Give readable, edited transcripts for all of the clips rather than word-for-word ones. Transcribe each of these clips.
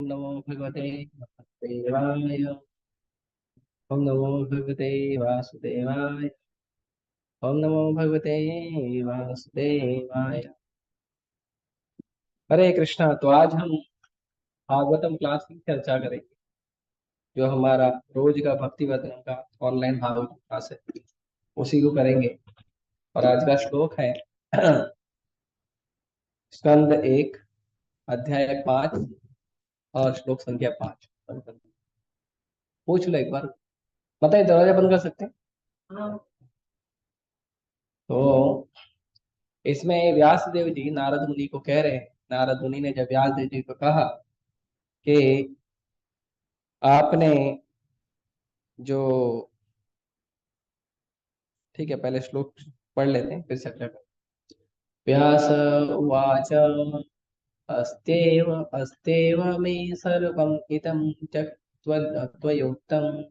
नमो भगवते वासुदेवाय। ओम नमो भगवते वासुदेवाय। ओम नमो भगवते वासुदेवाय। हरे कृष्णा। तो आज हम भागवतम क्लास की चर्चा करेंगे, जो हमारा रोज का भक्ति वतन का ऑनलाइन भागवत क्लास है, उसी को करेंगे। और आज का श्लोक है स्कंद 1, अध्याय 5 और श्लोक संख्या 5। पूछ लो एक बार। बताइए, दरवाजा बंद कर सकते हैं? हाँ। तो इसमें व्यास देव जी नारद मुनि को कह रहे हैं। नारद मुनि ने जब व्यास देव जी को कहा कि आपने जो, ठीक है, पहले श्लोक पढ़ लेते हैं फिर चर्चा करें। व्यास उवाच अस्तेव अस्तेव मे सर्वम् इदं च त्वयोक्तं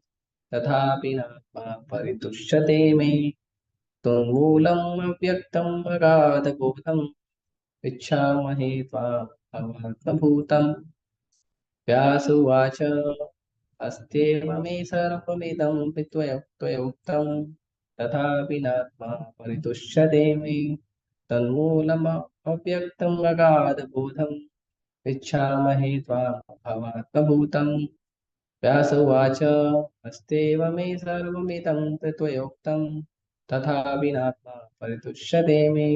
तथापि नात्मा परितुष्यते मे त्वमूलम् अव्यक्तम् अगाधबोधम् इच्छामहे त्वाम् भवात्मभूतम्। व्यास उवाच अस्त्येव मे सर्वमिदं त्वयोक्तं तथापि नात्मा परितुष्यते मे तन्मूलम् अव्यक्तम् अगाधबोधम् इच्छामहे त्वां भवात्मभूतम्। व्यास उवाच अस्त्येव मे सर्वमिदं त्वयोक्तं तथापि नात्मा परितुष्यते मे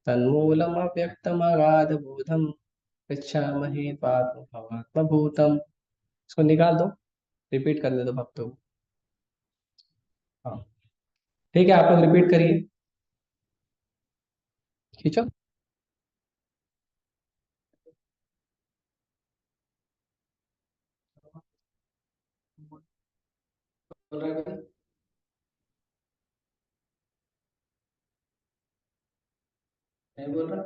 तन्मूलम् अव्यक्तम् अगाधबोधम् इच्छामहे त्वां भवात्मभूतम्। इसको निकाल दो, रिपीट कर दे दो भक्तों को। हाँ, ठीक है, आप लोग रिपीट करिए। खींचो। बोल रहा है कोई? नहीं बोल रहा?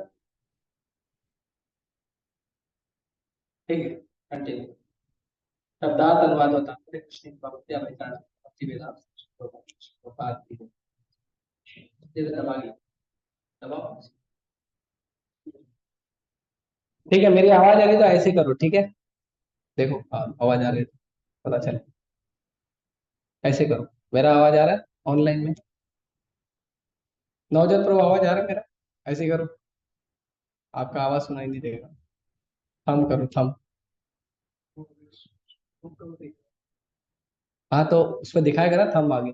ठीक है, कंटिन्यू। शब्दार्थ अनुवाद होता है। हरे कृष्ण भक्ति अभिधान भक्ति वेदांत तो बात की है। ये तो दबा गया। दबाओ। ठीक है, मेरी आवाज आ रही तो ऐसे करो, ठीक है। देखो, हाँ, आवाज आ रही है तो पता चले। ऐसे करो। मेरा आवाज आ रहा है ऑनलाइन में? नवजोत प्रभु, आवाज आ रहा है मेरा? ऐसे करो। आपका आवाज सुनाई नहीं देगा। थम करो, थम। हाँ, तो उसमें दिखाएगा ना थम आगे।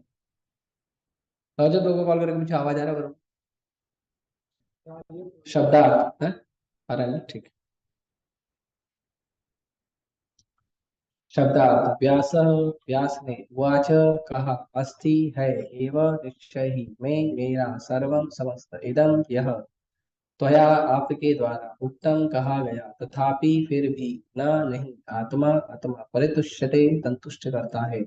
नवजोत प्रभु को कॉल करके मुझे आवाज आ रहा है, करो। शब्दार्थ है, आ रहा है ना? ठीक है। शब्दार्थ। व्यास, व्यास ने, वाच, कहा, अस्ति है, एव निश्चय ही में मेरा सर्वम समस्त इदम यह त्वया आपके द्वारा उत्तम कहा गया, तथापि फिर भी न, नहीं, आत्मा आत्मा परितुष्यते संतुष्ट करता है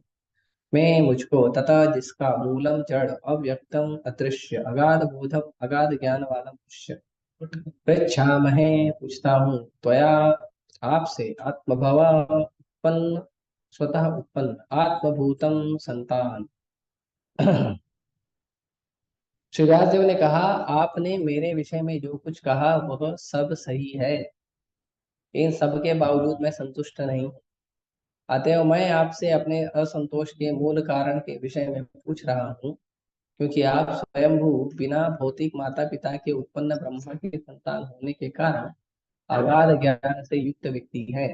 मैं मुझको, तथा जिसका मूलम जड़ अव्यक्तम अदृश्य अगाध बोधम अगाध ज्ञान वाला मनुष्य। पृच्छामहे, पूछता हूँ, त्वया, आपसे, आत्मभव उत्पन्न, स्वतः उत्पन्न, आत्मभूतम संतान। श्री व्यासदेव ने कहा, आपने मेरे विषय में जो कुछ कहा वह सब सही है। इन सब के बावजूद मैं संतुष्ट नहीं हूँ। अतएव मैं आपसे अपने असंतोष के मूल कारण के विषय में पूछ रहा हूँ, क्योंकि आप स्वयंभू बिना भौतिक माता पिता के उत्पन्न ब्रह्मा के संतान होने के कारण अगाध ज्ञान से युक्त व्यक्ति है।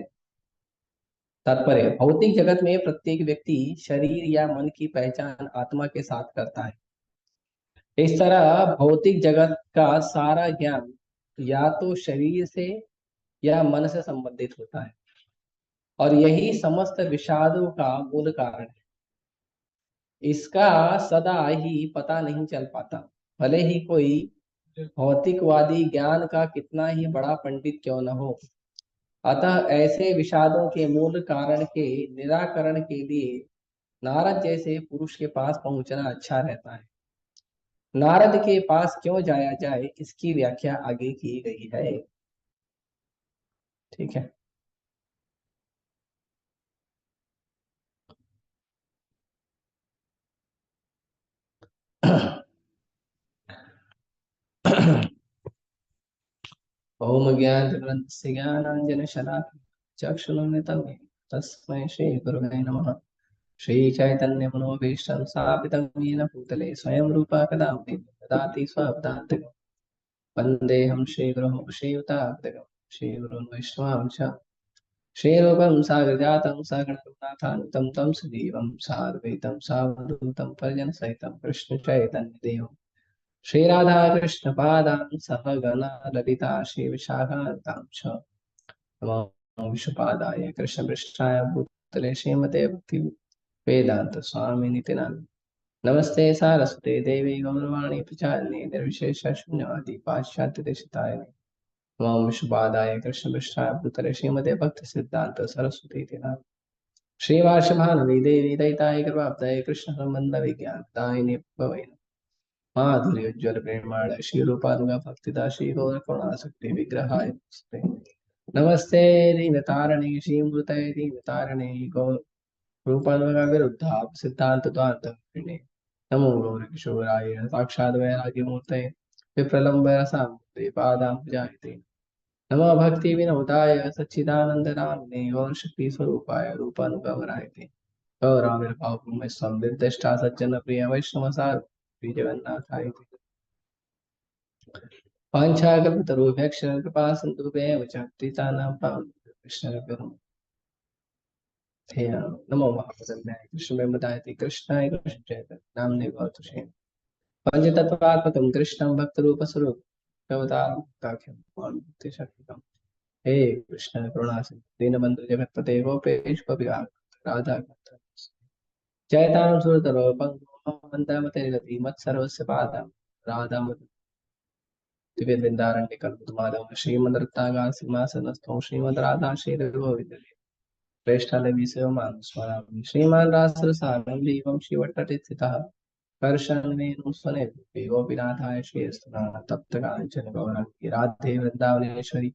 तात्पर्य, भौतिक जगत में प्रत्येक व्यक्ति शरीर या मन की पहचान आत्मा के साथ करता है। इस तरह भौतिक जगत का सारा ज्ञान या तो शरीर से या मन से संबंधित होता है, और यही समस्त विषादों का मूल कारण है। इसका सदा ही पता नहीं चल पाता, भले ही कोई भौतिकवादी ज्ञान का कितना ही बड़ा पंडित क्यों न हो। अतः ऐसे विषादों के मूल कारण के निराकरण के लिए नारद जैसे पुरुष के पास पहुंचना अच्छा रहता है। नारद के पास क्यों जाया जाए, इसकी व्याख्या आगे की गई है। ठीक है। ओम ज्ञान ज्ञानांजन शलाकया चक्षुरुन्मिलितं येन तस्मै श्रीगुरवे नमः। श्रीचैतन्यमनोभीष्टं स्थापितं येन भूतले स्वयं रूपा कदा ददाति स्वपदान्तिकं। वन्देऽहं श्रीगुरुं श्रीयुतान्तिकं श्रीगुरुं वैष्णवांश श्रीरूपं साग्रजातं सगणनाथान्वितं तं सजीवं साद्वैतं सावधूतं परिजनसहितं कृष्णचैतन्यदेवं श्रीराधा कृष्णपादां सहगणा ललिता श्रीविशाखान्तां च नमो विष्णुपादाय कृष्णपृष्ठाय भूतले श्रीमते भक्ति वेदांत स्वामी नित्यानंद नमस्ते सारस्वते देवी गौरवाणी प्रचारिणे निर्विशेष शून्यवादी पाश्चात्य देशताय नमो विष्णुपादाय कृष्णपृष्ठाय भूतले श्रीमते भक्ति सिद्धांत सरस्वती नाम श्रीवार्षभानवी देवी दैताय कृपाब्धये कृष्ण संबंध विज्ञान दायिनी भवै माधुर्य उज्ज्वल प्रेमाण श्री रूपानुगा भक्तिदा श्री गौर करुणाशक्ति विग्रहाय नमस्ते नमस्ते दीनतारणे श्रीमृतये दीनतारणे गौर रूपानुगा विरुद्धाप सिद्धांत द्वांतने नमो गौर किशोराय साक्षात् वैराग्यमूर्तये विप्रलम्ब रसामूर्ते पादाम्बुजायते नमो भक्ति विनोदाय सच्चिदानंदनाम्ने गौर शक्ति स्वरूपाय रूपानुगमनायते गौराविर्भाव में संविदिष्टा सज्जन प्रिय वैष्णव सार श्री जगन्नाथाय पांचाकल्पतरुभ्यश्च कृपा सिन्धुभ्येव च पतितानां पावनेभ्यो वैष्णवेभ्यो नमो महाप्रसादाय कृष्णमेवदायते कृष्णाय कृष्ण चैतन्य नाम्ने गौतुषे पंचतत्वात्मकं कृष्णं भक्तरूपस्वरूपं भगवताख्यं शक्तिकम् हे कृष्ण करुणा सिन्धु दीनबन्धु जगत्पते गोपेश कविराज राधा जयतां सुरतरो पंगु गति मत्सर्वस्य पादं राधा दिव्यवृंदारण्य कल्पमाधव श्रीमद्रत्नागार सिंहासनस्थो श्रीमद् राधा श्रीरघुविद्ये प्रेष्ठालवि सेवमानुस्मरामि श्रीमान् रासरसारं देवं शिवट्टटिस्थितः कर्षणेन गोपीनाथाय श्रीस्तुना तप्तकाञ्चन गौराङ्गी राधे वृन्दावनेश्वरी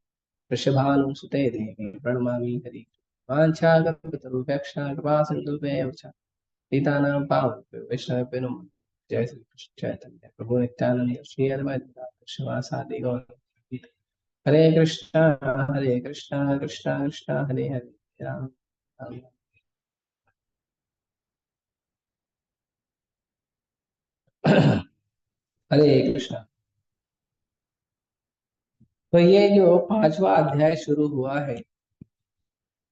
वृषभानुसुते देवी प्रणमामि हरि वाञ्छाकल्पतरुभ्यश्च कृपा सिन्धुभ्येव च पतितानां पावनेभ्यो वैष्णवेभ्यो नमः। जय श्री कृष्ण चैतन्य प्रभु नित्यानंद श्री अद्वैत शिवासादि गौर हरे कृष्णा कृष्णा कृष्णा हरे हरे राम राम हरे कृष्णा। तो ये जो पांचवा अध्याय शुरू हुआ है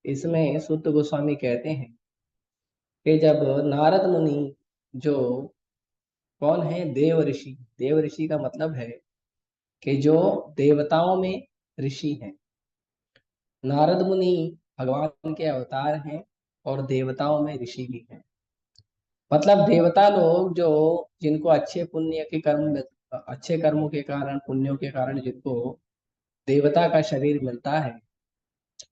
इसमें सुत गोस्वामी कहते हैं कि जब नारद मुनि जो कौन है देव ऋषि का मतलब है कि जो देवताओं में ऋषि हैं। नारद मुनि भगवान के अवतार हैं और देवताओं में ऋषि भी हैं। मतलब देवता लोग जो जिनको अच्छे कर्मों के कारण पुण्यों के कारण जिनको देवता का शरीर मिलता है,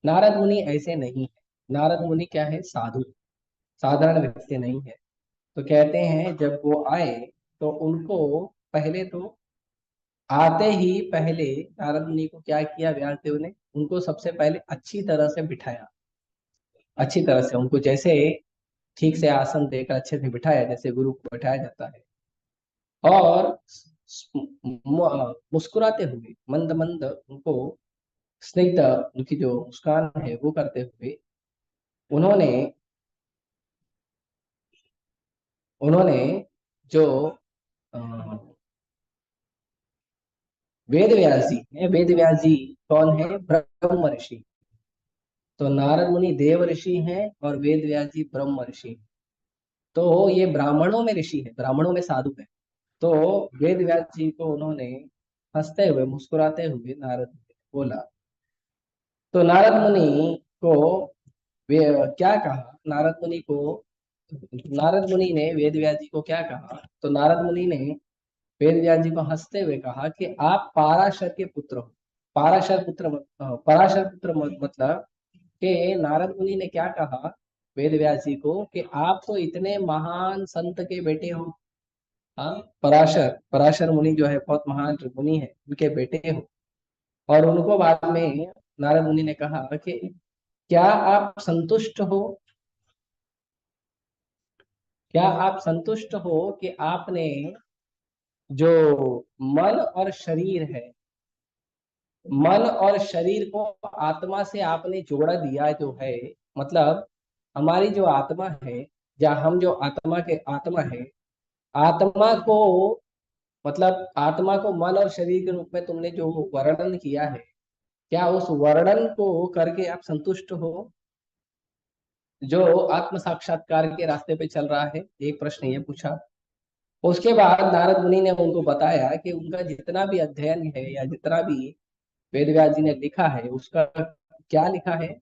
नारद मुनि ऐसे नहीं है। नारद मुनि क्या है? साधु, साधारण व्यक्ति नहीं है। तो कहते हैं जब वो आए तो उनको पहले तो आते ही पहले नारद मुनि को क्या किया? व्यासदेव ने उनको सबसे पहले अच्छी तरह से बिठाया, अच्छी तरह से उनको जैसे ठीक से आसन देकर अच्छे से बिठाया जैसे गुरु को बिठाया जाता है। और मुस्कुराते हुए मंद मंद उनको स्निग्ध उनकी जो मुस्कान है वो करते हुए उन्होंने उन्होंने जो अ, वेद व्यास जी है, वेद व्यास जी कौन है? ब्रह्म ऋषि। तो नारद मुनि देव ऋषि हैं और वेद व्यास जी ब्रह्म ऋषि हैं। तो ये ब्राह्मणों में ऋषि है, ब्राह्मणों में साधु है। तो वेद व्यास जी को उन्होंने हंसते हुए मुस्कुराते हुए नारद मुनि ने बोला। तो नारद मुनि को वे क्या कहा? नारद मुनि ने वेद व्यास जी को क्या कहा? तो नारद मुनि ने वेद व्यास जी को हंसते हुए कहा कि आप पाराशर के पुत्र हो। पराशर पुत्र मतलब कि नारद मुनि ने क्या कहा वेद व्यास जी को कि आप तो इतने महान संत के बेटे हो। हाँ, पराशर पराशर मुनि जो है बहुत महान मुनि है, उनके बेटे हो। और उनको बाद में नारद मुनि ने कहा कि क्या आप संतुष्ट हो? क्या आप संतुष्ट हो कि आपने जो मन और शरीर है मन और शरीर को आत्मा से आपने जोड़ा दिया जो है, मतलब हमारी जो आत्मा है, या हम जो आत्मा के आत्मा है, आत्मा को, मतलब आत्मा को मन और शरीर के रूप में तुमने जो वर्णन किया है, क्या उस वर्णन को करके आप संतुष्ट हो जो आत्म साक्षात्कार के रास्ते पे चल रहा है? एक प्रश्न ये पूछा। उसके बाद नारद मुनि ने उनको बताया कि उनका जितना भी अध्ययन है या जितना भी वेद व्यास जी ने लिखा है उसका क्या लिखा है।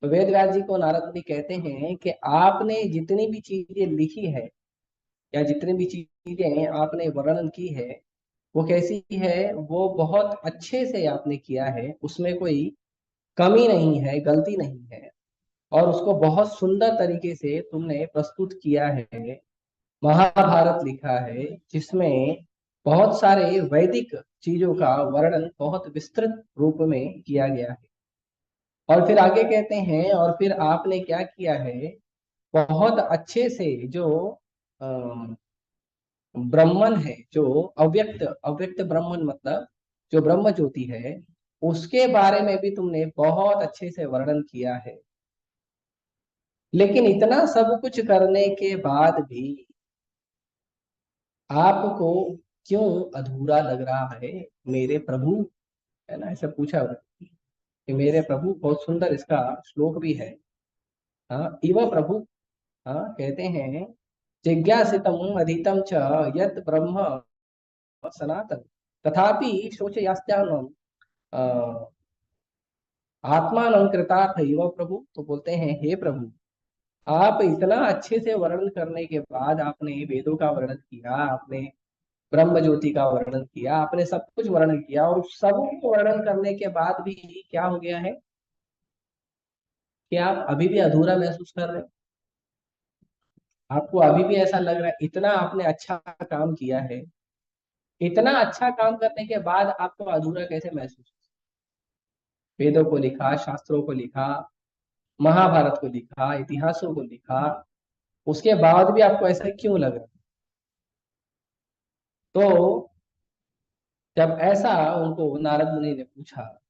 तो वेद व्यास जी को नारद मुनि कहते हैं कि आपने जितनी भी चीजें लिखी है या जितनी भी चीजें आपने वर्णन की है वो कैसी है, वो बहुत अच्छे से आपने किया है, उसमें कोई कमी नहीं है, गलती नहीं है, और उसको बहुत सुंदर तरीके से तुमने प्रस्तुत किया है। महाभारत लिखा है जिसमें बहुत सारे वैदिक चीजों का वर्णन बहुत विस्तृत रूप में किया गया है। और फिर आगे कहते हैं, और फिर आपने क्या किया है, बहुत अच्छे से जो अ, ब्राह्मण है, जो अव्यक्त अव्यक्त ब्राह्मण, मतलब जो ब्रह्म ज्योति है, उसके बारे में भी तुमने बहुत अच्छे से वर्णन किया है। लेकिन इतना सब कुछ करने के बाद भी आपको क्यों अधूरा लग रहा है मेरे प्रभु? है ना, ऐसे पूछा उन्होंने कि मेरे प्रभु, बहुत सुंदर इसका श्लोक भी है। हाँ, इव प्रभु। हाँ, कहते हैं, जिज्ञासितम अधीतम च यत् ब्रह्म सनातन तथापि शोचयास्याम आत्मान कृतार्थ इव प्रभु। तो बोलते हैं, हे प्रभु, आप इतना अच्छे से वर्णन करने के बाद, आपने वेदों का वर्णन किया, आपने ब्रह्म ज्योति का वर्णन किया, आपने सब कुछ वर्णन किया, और सब वर्णन करने के बाद भी क्या हो गया है कि आप अभी भी अधूरा महसूस कर रहे हो। आपको अभी भी ऐसा लग रहा है, इतना आपने अच्छा काम किया है, इतना अच्छा काम करने के बाद आपको अधूरा कैसे महसूस? वेदों को लिखा, शास्त्रों को लिखा, महाभारत को लिखा, इतिहासों को लिखा, उसके बाद भी आपको ऐसा क्यों लग रहा? तो जब ऐसा उनको नारद मुनि ने पूछा,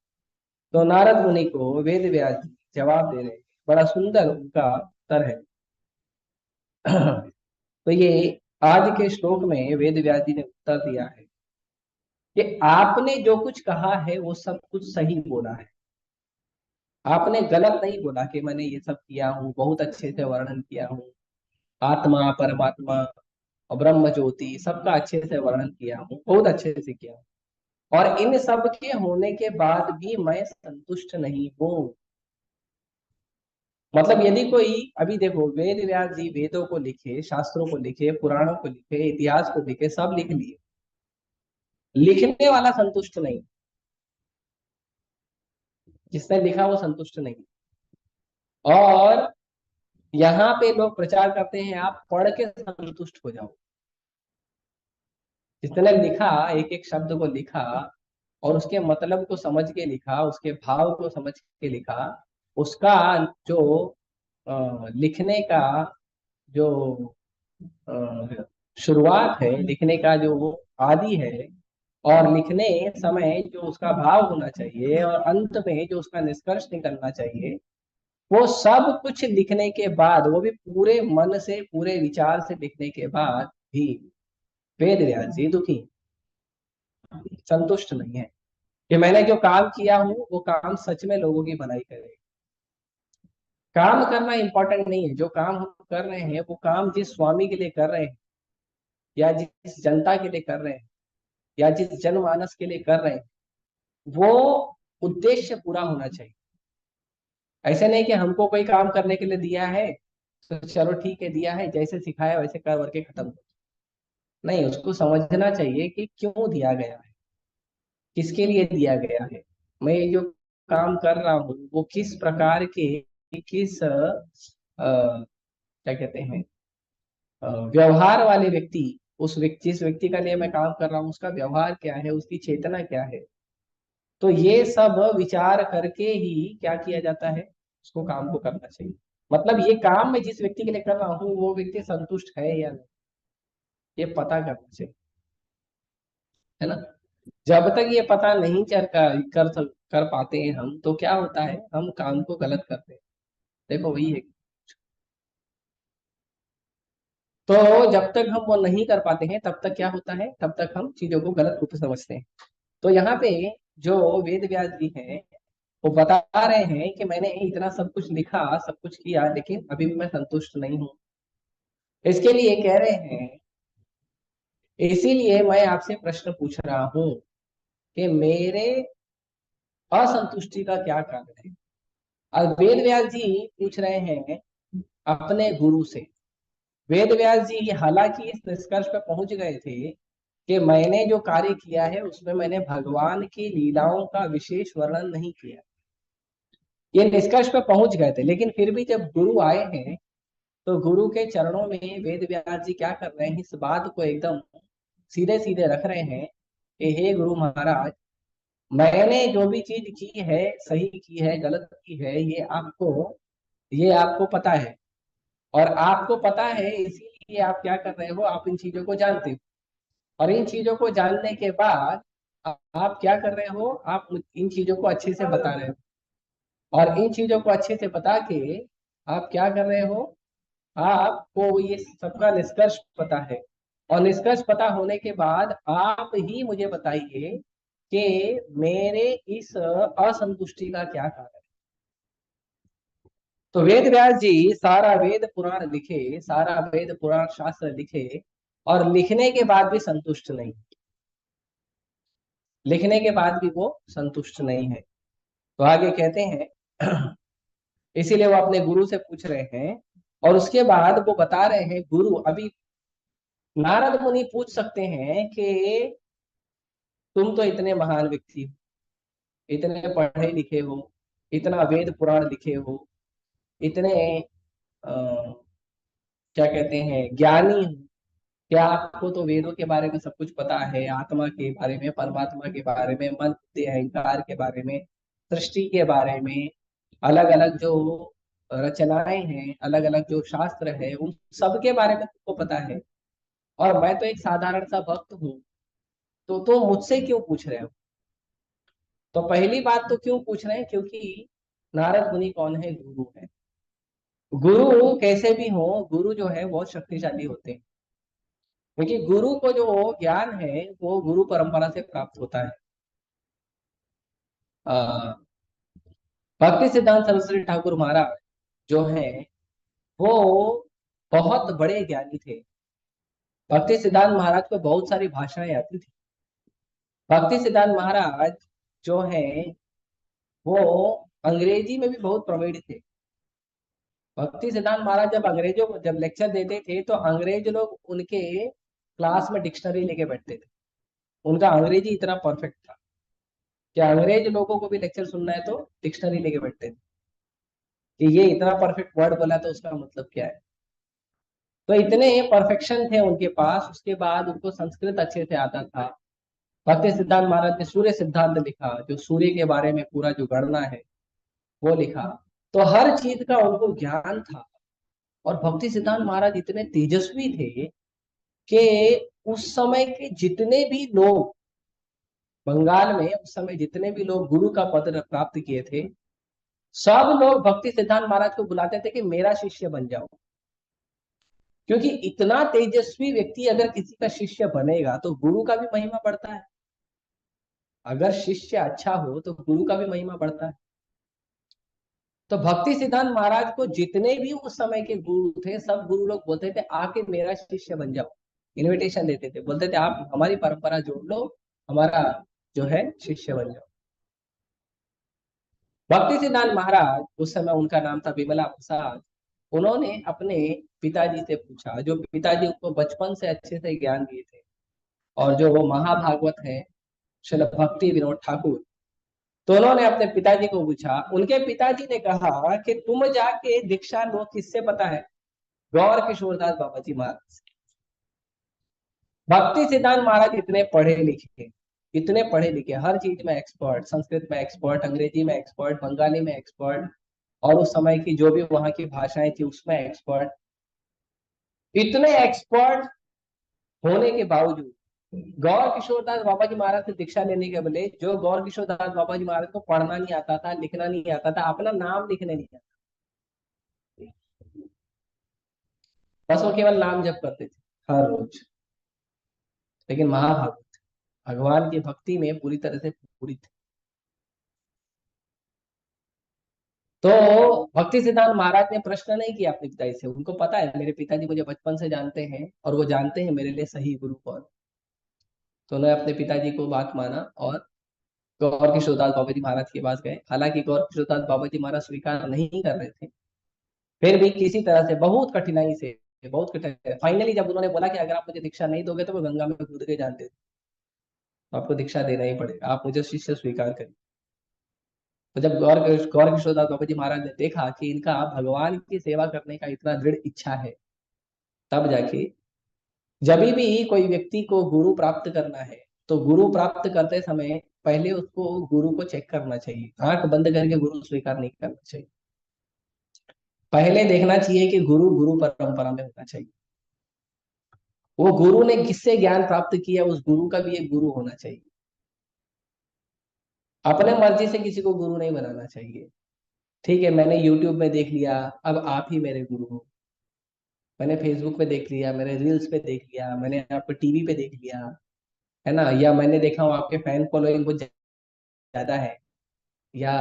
तो नारद मुनि को वेद व्यास जी जवाब दे रहे हैं। बड़ा सुंदर उनका उत्तर है। तो ये आज के श्लोक में वेद व्यास जी ने उत्तर दिया है कि आपने जो कुछ कहा है वो सब कुछ सही बोला है। आपने गलत नहीं बोला कि मैंने ये सब किया हूँ, बहुत अच्छे से वर्णन किया हूँ, आत्मा, परमात्मा और ब्रह्म ज्योति सबका अच्छे से वर्णन किया हूँ, बहुत अच्छे से किया हूँ, और इन सब के होने के बाद भी मैं संतुष्ट नहीं हूँ। मतलब यदि कोई, अभी देखो, वेद व्यास जी वेदों को लिखे, शास्त्रों को लिखे, पुराणों को लिखे, इतिहास को लिखे, सब लिख लिए, लिखने वाला संतुष्ट नहीं, जिसने लिखा वो संतुष्ट नहीं। और यहाँ पे लोग प्रचार करते हैं आप पढ़ के संतुष्ट हो जाओ। जिसने लिखा, एक एक शब्द को लिखा और उसके मतलब को समझ के लिखा, उसके भाव को समझ के लिखा, उसका जो लिखने का जो शुरुआत है, लिखने का जो वो आदि है, और लिखने समय जो उसका भाव होना चाहिए, और अंत में जो उसका निष्कर्ष निकलना चाहिए, वो सब कुछ लिखने के बाद, वो भी पूरे मन से, पूरे विचार से लिखने के बाद भी वेद व्यास जी दुखी, संतुष्ट नहीं है कि मैंने जो काम किया हूँ वो काम सच में लोगों की भलाई करे। काम करना इंपॉर्टेंट नहीं है, जो काम हम कर रहे हैं वो काम जिस स्वामी के लिए कर रहे हैं, या जिस जनता के लिए कर रहे हैं, या जिस जनमानस के लिए कर रहे हैं, वो उद्देश्य पूरा होना चाहिए। ऐसे नहीं कि हमको कोई काम करने के लिए दिया है तो चलो ठीक है, दिया है, जैसे सिखाया वैसे कर करके खत्म। नहीं, उसको समझना चाहिए कि क्यों दिया गया है, किसके लिए दिया गया है, मैं ये जो काम कर रहा हूँ वो किस प्रकार के, किस क्या कहते हैं, व्यवहार वाले व्यक्ति, उस व्यक्ति, जिस व्यक्ति का लिए मैं काम कर रहा हूँ उसका व्यवहार क्या है, उसकी चेतना क्या है। तो ये सब विचार करके ही क्या किया जाता है, उसको काम को करना चाहिए। मतलब ये काम मैं जिस व्यक्ति के लिए कर रहा हूँ वो व्यक्ति संतुष्ट है या नहीं, ये पता करना चाहिए, है ना। जब तक ये पता नहीं कर पाते हैं हम, तो क्या होता है, हम काम को गलत करते हैं। देखो वही है। तो जब तक हम वो नहीं कर पाते हैं, तब तक क्या होता है, तब तक हम चीजों को गलत रूप से समझते हैं। तो यहाँ पे जो वेद व्यास जी हैं, वो बता रहे हैं कि मैंने इतना सब कुछ लिखा, सब कुछ किया, लेकिन अभी भी मैं संतुष्ट नहीं हूँ। इसके लिए कह रहे हैं, इसीलिए मैं आपसे प्रश्न पूछ रहा हूँ कि मेरे असंतुष्टि का क्या कारण है। और वेद व्यास जी पूछ रहे हैं अपने गुरु से। वेद व्यास जी हालांकि इस निष्कर्ष पर पहुंच गए थे कि मैंने जो कार्य किया है उसमें मैंने भगवान की लीलाओं का विशेष वर्णन नहीं किया, ये निष्कर्ष पे पहुंच गए थे। लेकिन फिर भी जब गुरु आए हैं, तो गुरु के चरणों में वेद व्यास जी क्या कर रहे हैं, इस बात को एकदम सीधे सीधे रख रहे हैं कि हे गुरु महाराज, मैंने जो भी चीज की है, सही की है गलत की है, ये आपको पता है। और आपको पता है, इसीलिए आप क्या कर रहे हो, आप इन चीजों को जानते हो। और इन चीजों को जानने के बाद आप क्या कर रहे हो, आप इन चीजों को अच्छे से बता रहे हो। और इन चीजों को अच्छे से बता के आप क्या कर रहे हो, आपको ये सबका निष्कर्ष पता है। और निष्कर्ष पता होने के बाद आप ही मुझे बताइए कि मेरे इस असंतुष्टि का क्या कारण है। तो वेद व्यास जी सारा वेद पुराण लिखे, सारा वेद पुराण शास्त्र लिखे, और लिखने के बाद भी संतुष्ट नहीं, लिखने के बाद भी वो संतुष्ट नहीं है। तो आगे कहते हैं इसीलिए वो अपने गुरु से पूछ रहे हैं। और उसके बाद वो बता रहे हैं, गुरु अभी नारद मुनि पूछ सकते हैं कि तुम तो इतने महान व्यक्ति हो, इतने पढ़े लिखे हो, इतना वेद पुराण लिखे हो, इतने क्या कहते हैं, ज्ञानी हो, क्या आपको तो वेदों के बारे में सब कुछ पता है, आत्मा के बारे में, परमात्मा के बारे में, मन बुद्धि अहंकार के बारे में, सृष्टि के बारे में, अलग अलग जो रचनाएं हैं, अलग अलग जो शास्त्र है, उन सब के बारे में तुमको पता है। और मैं तो एक साधारण सा भक्त हूँ, तो मुझसे क्यों पूछ रहे हो। तो पहली बात तो क्यों पूछ रहे हैं, क्योंकि नारद मुनि कौन है, गुरु है। गुरु कैसे भी हो, गुरु जो है बहुत शक्तिशाली होते हैं। क्योंकि गुरु को जो ज्ञान है वो गुरु परंपरा से प्राप्त होता है। अ, भक्ति सिद्धांत सरस्वती ठाकुर महाराज जो है, वो बहुत बड़े ज्ञानी थे। भक्ति सिद्धांत महाराज को बहुत सारी भाषाएं आती थी। भक्ति सिद्धांत महाराज जो है, वो अंग्रेजी में भी बहुत प्रवीण थे। भक्ति सिद्धांत महाराज जब अंग्रेजों को जब लेक्चर देते थे, तो अंग्रेज लोग उनके क्लास में डिक्शनरी लेके बैठते थे। उनका अंग्रेजी इतना परफेक्ट था कि अंग्रेज लोगों को भी लेक्चर सुनना है तो डिक्शनरी लेके बैठते थे कि ये इतना परफेक्ट वर्ड बोला तो उसका मतलब क्या है। तो इतने परफेक्शन थे उनके पास। उसके बाद उनको संस्कृत अच्छे से आता था। भक्ति सिद्धांत महाराज ने सूर्य सिद्धांत लिखा, जो सूर्य के बारे में पूरा जो गणना है वो लिखा। तो हर चीज का उनको ज्ञान था। और भक्ति सिद्धांत महाराज इतने तेजस्वी थे कि उस समय के जितने भी लोग, बंगाल में उस समय जितने भी लोग गुरु का पद प्राप्त किए थे, सब लोग भक्ति सिद्धांत महाराज को बुलाते थे कि मेरा शिष्य बन जाओ। क्योंकि इतना तेजस्वी व्यक्ति अगर किसी का शिष्य बनेगा तो गुरु का भी महिमा बढ़ता है। अगर शिष्य अच्छा हो तो गुरु का भी महिमा बढ़ता है। तो भक्ति सिद्धांत महाराज को जितने भी उस समय के गुरु थे, सब गुरु लोग बोलते थे आके मेरा शिष्य बन जाओ। इनविटेशन देते थे, बोलते थे आप हमारी परंपरा जोड़ लो, हमारा जो है शिष्य बन जाओ। भक्ति सिद्धांत महाराज, उस समय उनका नाम था विमला प्रसाद, उन्होंने अपने पिताजी से पूछा, जो पिताजी उनको बचपन से अच्छे से ज्ञान दिए थे, और जो वो महाभागवत है श्रील भक्ति विनोद ठाकुर। तो उन्होंने अपने पिताजी को पूछा, उनके पिताजी ने कहा कि तुम जाके दीक्षा लो, किससे पता है, गौर किशोरदास बाबा जी महाराज। भक्ति सिद्धांत महाराज इतने पढ़े लिखे, इतने पढ़े लिखे, हर चीज में एक्सपर्ट, संस्कृत में एक्सपर्ट, अंग्रेजी में एक्सपर्ट, बंगाली में एक्सपर्ट, और उस समय की जो भी वहां की भाषाएं थी उसमें एक्सपर्ट। इतने एक्सपर्ट होने के बावजूद गौर किशोर दास बाबा जी महाराज से दीक्षा लेने के बदले, जो गौर किशोर दास बाबा जी महाराज को पढ़ना नहीं आता था, लिखना नहीं आता था, अपना नाम लिखने नहीं आता, बस वो केवल नाम जप करते थे हर रोज, लेकिन महाभारत भगवान की भक्ति में पूरी तरह से पूरी थे। तो भक्ति सिद्धांत महाराज ने प्रश्न नहीं किया अपने पिताजी से, उनको पता है मेरे पिताजी मुझे बचपन से जानते हैं और वो जानते हैं मेरे लिए सही गुरु कौन। तो उन्होंने अपने पिताजी को बात माना और गौर किशोरदास बाबा जी महाराज के पास गए। हालांकि गौर किशोरदास बाबा जी महाराज स्वीकार नहीं कर रहे थे, फिर भी किसी तरह से बहुत कठिनाई से, बहुत कठिनाई, फाइनली जब उन्होंने बोला कि अगर आप मुझे दीक्षा नहीं दोगे तो मैं गंगा में कूद के जान दे दूं, तो आपको दीक्षा देना ही पड़ेगा, आप मुझे शिष्य स्वीकार करिए। तो जब गौर किशोरदास बाबा जी महाराज ने देखा कि इनका भगवान की सेवा करने का इतना दृढ़ इच्छा है, तब जाके, जब भी कोई व्यक्ति को गुरु प्राप्त करना है तो गुरु प्राप्त करते समय पहले उसको गुरु को चेक करना चाहिए, आंख बंद करके गुरु स्वीकार नहीं करना चाहिए। पहले देखना चाहिए कि गुरु गुरु परंपरा में होना चाहिए, वो गुरु ने किससे ज्ञान प्राप्त किया, उस गुरु का भी एक गुरु होना चाहिए। अपने मर्जी से किसी को गुरु नहीं बनाना चाहिए। ठीक है, मैंने यूट्यूब में देख लिया, अब आप ही मेरे गुरु हो। मैंने फेसबुक पे देख लिया, मैंने रील्स पे देख लिया, मैंने आपको टीवी पे देख लिया, है ना, या मैंने देखा हूँ आपके फैन फॉलोइंग बहुत ज्यादा है, या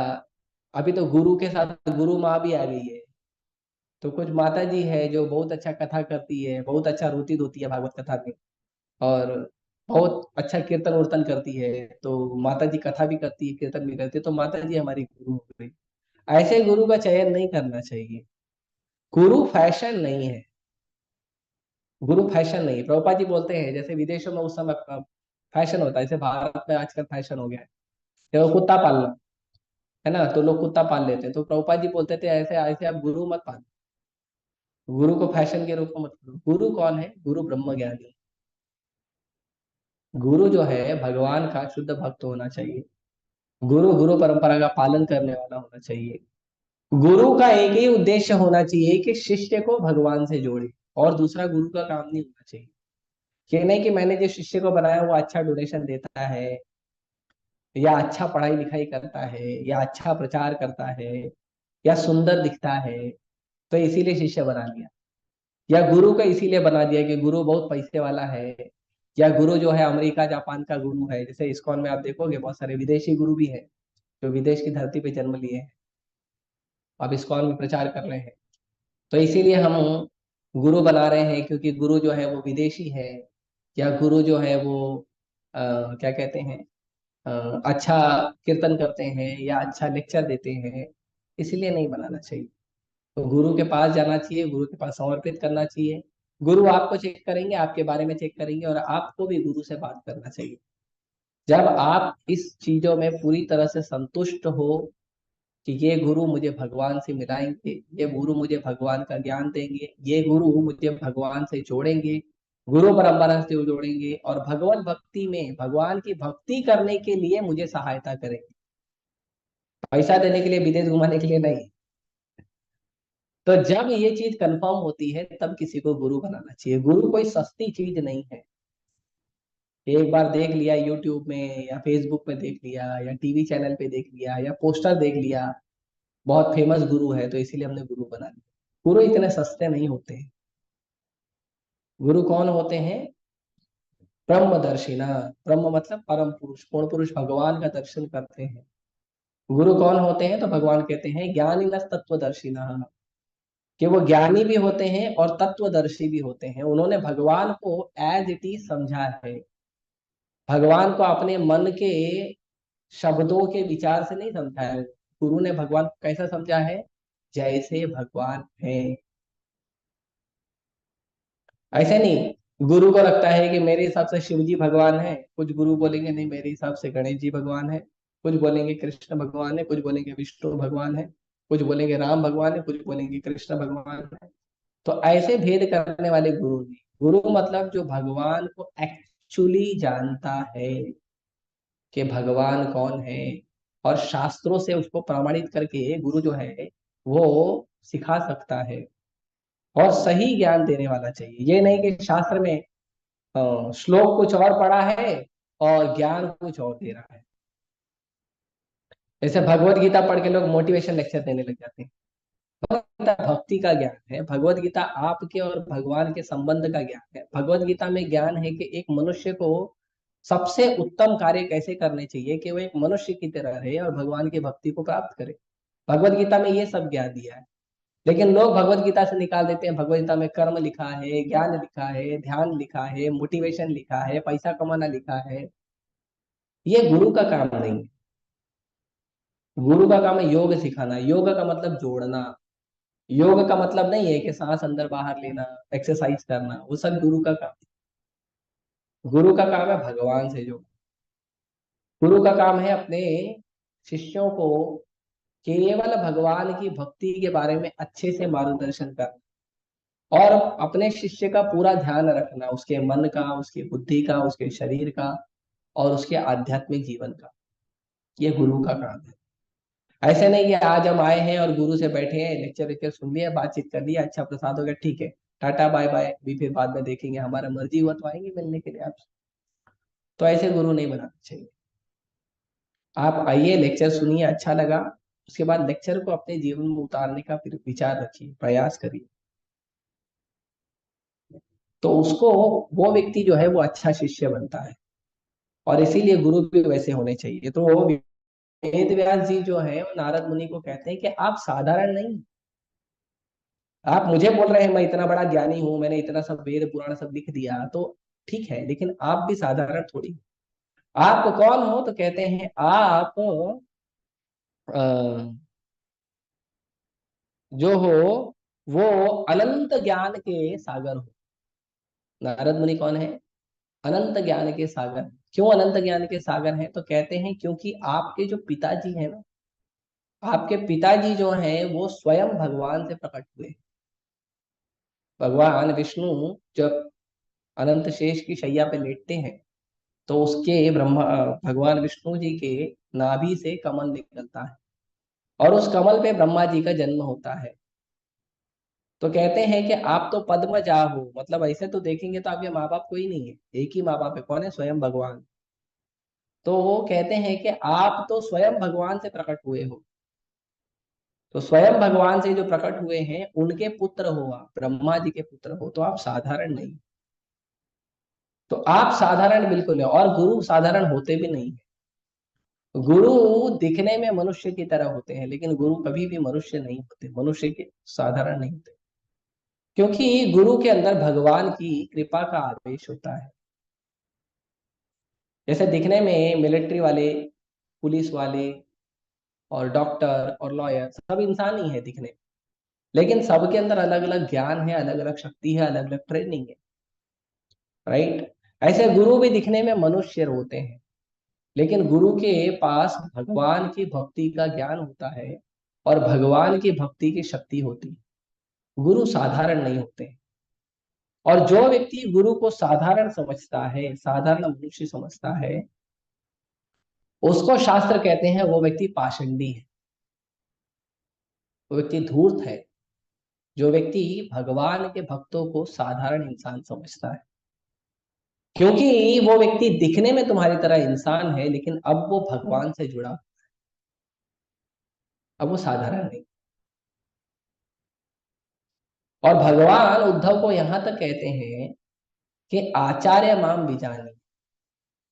अभी तो गुरु के साथ गुरु माँ भी आ गई है। तो कुछ माता जी है जो बहुत अच्छा कथा करती है, बहुत अच्छा रोती धोती है भागवत कथा में, और बहुत अच्छा कीर्तन उर्तन करती है। तो माता जी कथा भी करती है, कीर्तन भी करती है, तो माता जी हमारी गुरु हो गई। ऐसे गुरु का चयन नहीं करना चाहिए। गुरु फैशन नहीं है, गुरु फैशन नहीं। प्रभुपाद जी बोलते हैं जैसे विदेशों में उस समय फैशन होता है, जैसे भारत में आजकल फैशन हो गया है कि वो कुत्ता पालना, है ना, तो लोग कुत्ता पाल लेते हैं। तो प्रभुपाद जी बोलते थे ऐसे ऐसे आप गुरु मत पालो, गुरु को फैशन के रूप में मत करो। गुरु कौन है? गुरु ब्रह्म ज्ञानी। गुरु जो है भगवान का शुद्ध भक्त होना चाहिए। गुरु गुरु परंपरा का पालन करने वाला होना चाहिए। गुरु का एक ही उद्देश्य होना चाहिए कि शिष्य को भगवान से जोड़े, और दूसरा गुरु का काम नहीं होना चाहिए। ये नहीं कि मैंने जिस शिष्य को बनाया वो अच्छा डोनेशन देता है, या अच्छा पढ़ाई लिखाई करता है, या अच्छा प्रचार करता है, या सुंदर दिखता है, तो इसीलिए शिष्य बना लिया। या गुरु को इसीलिए बना दिया कि गुरु बहुत पैसे वाला है, या गुरु जो है अमेरिका जापान का गुरु है। जैसे इस्कॉन में आप देखोगे बहुत सारे विदेशी गुरु भी है जो विदेश की धरती पे जन्म लिए हैं, अब इस्कॉन में प्रचार कर रहे हैं। तो इसीलिए हम गुरु बना रहे हैं क्योंकि गुरु जो है वो विदेशी है, या गुरु जो है वो क्या कहते हैं, अच्छा कीर्तन करते हैं या अच्छा लेक्चर देते हैं, इसलिए नहीं बनाना चाहिए। तो गुरु के पास जाना चाहिए, गुरु के पास समर्पित करना चाहिए। गुरु आपको चेक करेंगे, आपके बारे में चेक करेंगे, और आपको भी गुरु से बात करना चाहिए। जब आप इस चीजों में पूरी तरह से संतुष्ट हो कि ये गुरु मुझे भगवान से मिलाएंगे, ये गुरु मुझे भगवान का ज्ञान देंगे, ये गुरु मुझे भगवान से जोड़ेंगे, गुरु परंपरा से जोड़ेंगे, और भगवत भक्ति में भगवान की भक्ति करने के लिए मुझे सहायता करेंगे, पैसा देने के लिए, विदेश घुमाने के लिए नहीं। तो जब ये चीज कंफर्म होती है तब किसी को गुरु बनाना चाहिए। गुरु कोई सस्ती चीज नहीं है। एक बार देख लिया यूट्यूब में या फेसबुक पे देख लिया या टीवी चैनल पे देख लिया या पोस्टर देख लिया, बहुत फेमस गुरु है तो इसीलिए हमने गुरु बना लिया। गुरु इतने सस्ते नहीं होते हैं। गुरु कौन होते हैं? ब्रह्मदर्शिना। ब्रह्म मतलब परम पुरुष, पूर्ण पुरुष भगवान का दर्शन करते हैं। गुरु कौन होते हैं? तो भगवान कहते हैं ज्ञानी न तत्वदर्शिना, कि वो ज्ञानी भी होते हैं और तत्वदर्शी भी होते हैं। उन्होंने भगवान को एज इट इज समझा है, भगवान को अपने मन के शब्दों के विचार से नहीं समझा है। गुरु ने भगवान को कैसा समझा है? जैसे भगवान है। ऐसे नहीं, गुरु को लगता है कि मेरे हिसाब से शिव जी भगवान है, कुछ गुरु बोलेंगे नहीं मेरे हिसाब से गणेश जी भगवान है, कुछ बोलेंगे कृष्ण भगवान है, कुछ बोलेंगे विष्णु भगवान है, कुछ बोलेंगे राम भगवान है, कुछ बोलेंगे कृष्ण भगवान है। तो ऐसे भेद करने वाले गुरु नहीं। गुरु मतलब जो भगवान को एक्चुअली जानता है कि भगवान कौन है, और शास्त्रों से उसको प्रमाणित करके गुरु जो है वो सिखा सकता है, और सही ज्ञान देने वाला चाहिए। ये नहीं कि शास्त्र में श्लोक कुछ और पढ़ा है और ज्ञान कुछ और दे रहा है। जैसे भगवत गीता पढ़ के लोग मोटिवेशन लेक्चर देने लग जाते हैं। भगवत गीता भक्ति का ज्ञान है, भगवत गीता आपके और भगवान के संबंध का ज्ञान है। भगवत गीता में ज्ञान है कि एक मनुष्य को सबसे उत्तम कार्य कैसे करने चाहिए कि वो एक मनुष्य की तरह रहे और भगवान की भक्ति को प्राप्त करे। भगवत गीता में ये सब ज्ञान दिया है। लेकिन लोग भगवत गीता से निकाल देते हैं, भगवत गीता में कर्म लिखा है, ज्ञान लिखा है, ध्यान लिखा है, मोटिवेशन लिखा है, पैसा कमाना लिखा है। ये गुरु का काम नहीं है। गुरु का काम है योग सिखाना। योग का मतलब जोड़ना। योग का मतलब नहीं है कि सांस अंदर बाहर लेना, एक्सरसाइज करना, वो सब गुरु का काम। गुरु का काम है भगवान से जो। गुरु का काम है अपने शिष्यों को केवल भगवान की भक्ति के बारे में अच्छे से मार्गदर्शन करना और अपने शिष्य का पूरा ध्यान रखना, उसके मन का, उसकी बुद्धि का, उसके शरीर का और उसके आध्यात्मिक जीवन का। ये गुरु का काम है। ऐसे नहीं कि आज हम आए हैं और गुरु से बैठे हैं, लेक्चर लेक्चर सुन लिया, बातचीत कर लिया, अच्छा प्रसाद हो गया, ठीक है, टाटा बाय बाय, भी फिर बाद में देखेंगे, हमारा मर्जी हुआ तो आएंगे मिलने के लिए आपसे। तो ऐसे गुरु नहीं बनाना चाहिए। आप आइए, लेक्चर सुनिए, अच्छा लगा, उसके बाद लेक्चर को अपने जीवन में उतारने का फिर विचार रखिए, प्रयास करिए। तो उसको, वो व्यक्ति जो है वो अच्छा शिष्य बनता है। और इसीलिए गुरु भी वैसे होने चाहिए। तो वो वेद व्यास जी जो है वो नारद मुनि को कहते हैं कि आप साधारण नहीं। आप मुझे बोल रहे हैं मैं इतना बड़ा ज्ञानी हूं, मैंने इतना सब वेद पुराण सब लिख दिया, तो ठीक है, लेकिन आप भी साधारण थोड़ी। आप कौन हो? तो कहते हैं आप अ, जो हो वो अनंत ज्ञान के सागर हो। नारद मुनि कौन है? अनंत ज्ञान के सागर। क्यों अनंत ज्ञान के सागर हैं? तो कहते हैं क्योंकि आपके जो पिताजी हैं ना, आपके पिताजी जो हैं वो स्वयं भगवान से प्रकट हुए। भगवान विष्णु जब अनंत शेष की शैया पे लेटते हैं तो उसके ब्रह्मा, भगवान विष्णु जी के नाभि से कमल निकलता है और उस कमल पे ब्रह्मा जी का जन्म होता है। तो कहते हैं कि आप तो पद्मजा हो, मतलब ऐसे तो देखेंगे तो आपके माँ बाप कोई नहीं है, एक ही माँ बाप है, कौन है? स्वयं भगवान। तो वो कहते हैं कि आप तो स्वयं भगवान से प्रकट हुए हो। तो स्वयं भगवान से जो प्रकट हुए हैं उनके पुत्र हो, आप ब्रह्मा जी के पुत्र हो, तो आप साधारण नहीं। तो आप साधारण बिल्कुल है, और गुरु साधारण होते भी नहीं है। गुरु दिखने में मनुष्य की तरह होते हैं, लेकिन गुरु कभी भी मनुष्य नहीं होते, मनुष्य के साधारण नहीं होते। क्योंकि गुरु के अंदर भगवान की कृपा का आवेश होता है। जैसे दिखने में मिलिट्री वाले, पुलिस वाले और डॉक्टर और लॉयर सब इंसान ही है दिखने में, लेकिन सबके अंदर अलग अलग ज्ञान है, अलग अलग शक्ति है, अलग अलग ट्रेनिंग है। राइट? ऐसे गुरु भी दिखने में मनुष्य होते हैं, लेकिन गुरु के पास भगवान की भक्ति का ज्ञान होता है और भगवान की भक्ति की शक्ति होती है। गुरु साधारण नहीं होते। और जो व्यक्ति गुरु को साधारण समझता है, साधारण मनुष्य समझता है, उसको शास्त्र कहते हैं वो व्यक्ति पाषंडी है, वो व्यक्ति धूर्त है। जो व्यक्ति भगवान के भक्तों को साधारण इंसान समझता है, क्योंकि वो व्यक्ति दिखने में तुम्हारी तरह इंसान है, लेकिन अब वो भगवान से जुड़ा, अब वो साधारण नहीं। और भगवान उद्धव को यहां तक कहते हैं कि आचार्य माम विजानी।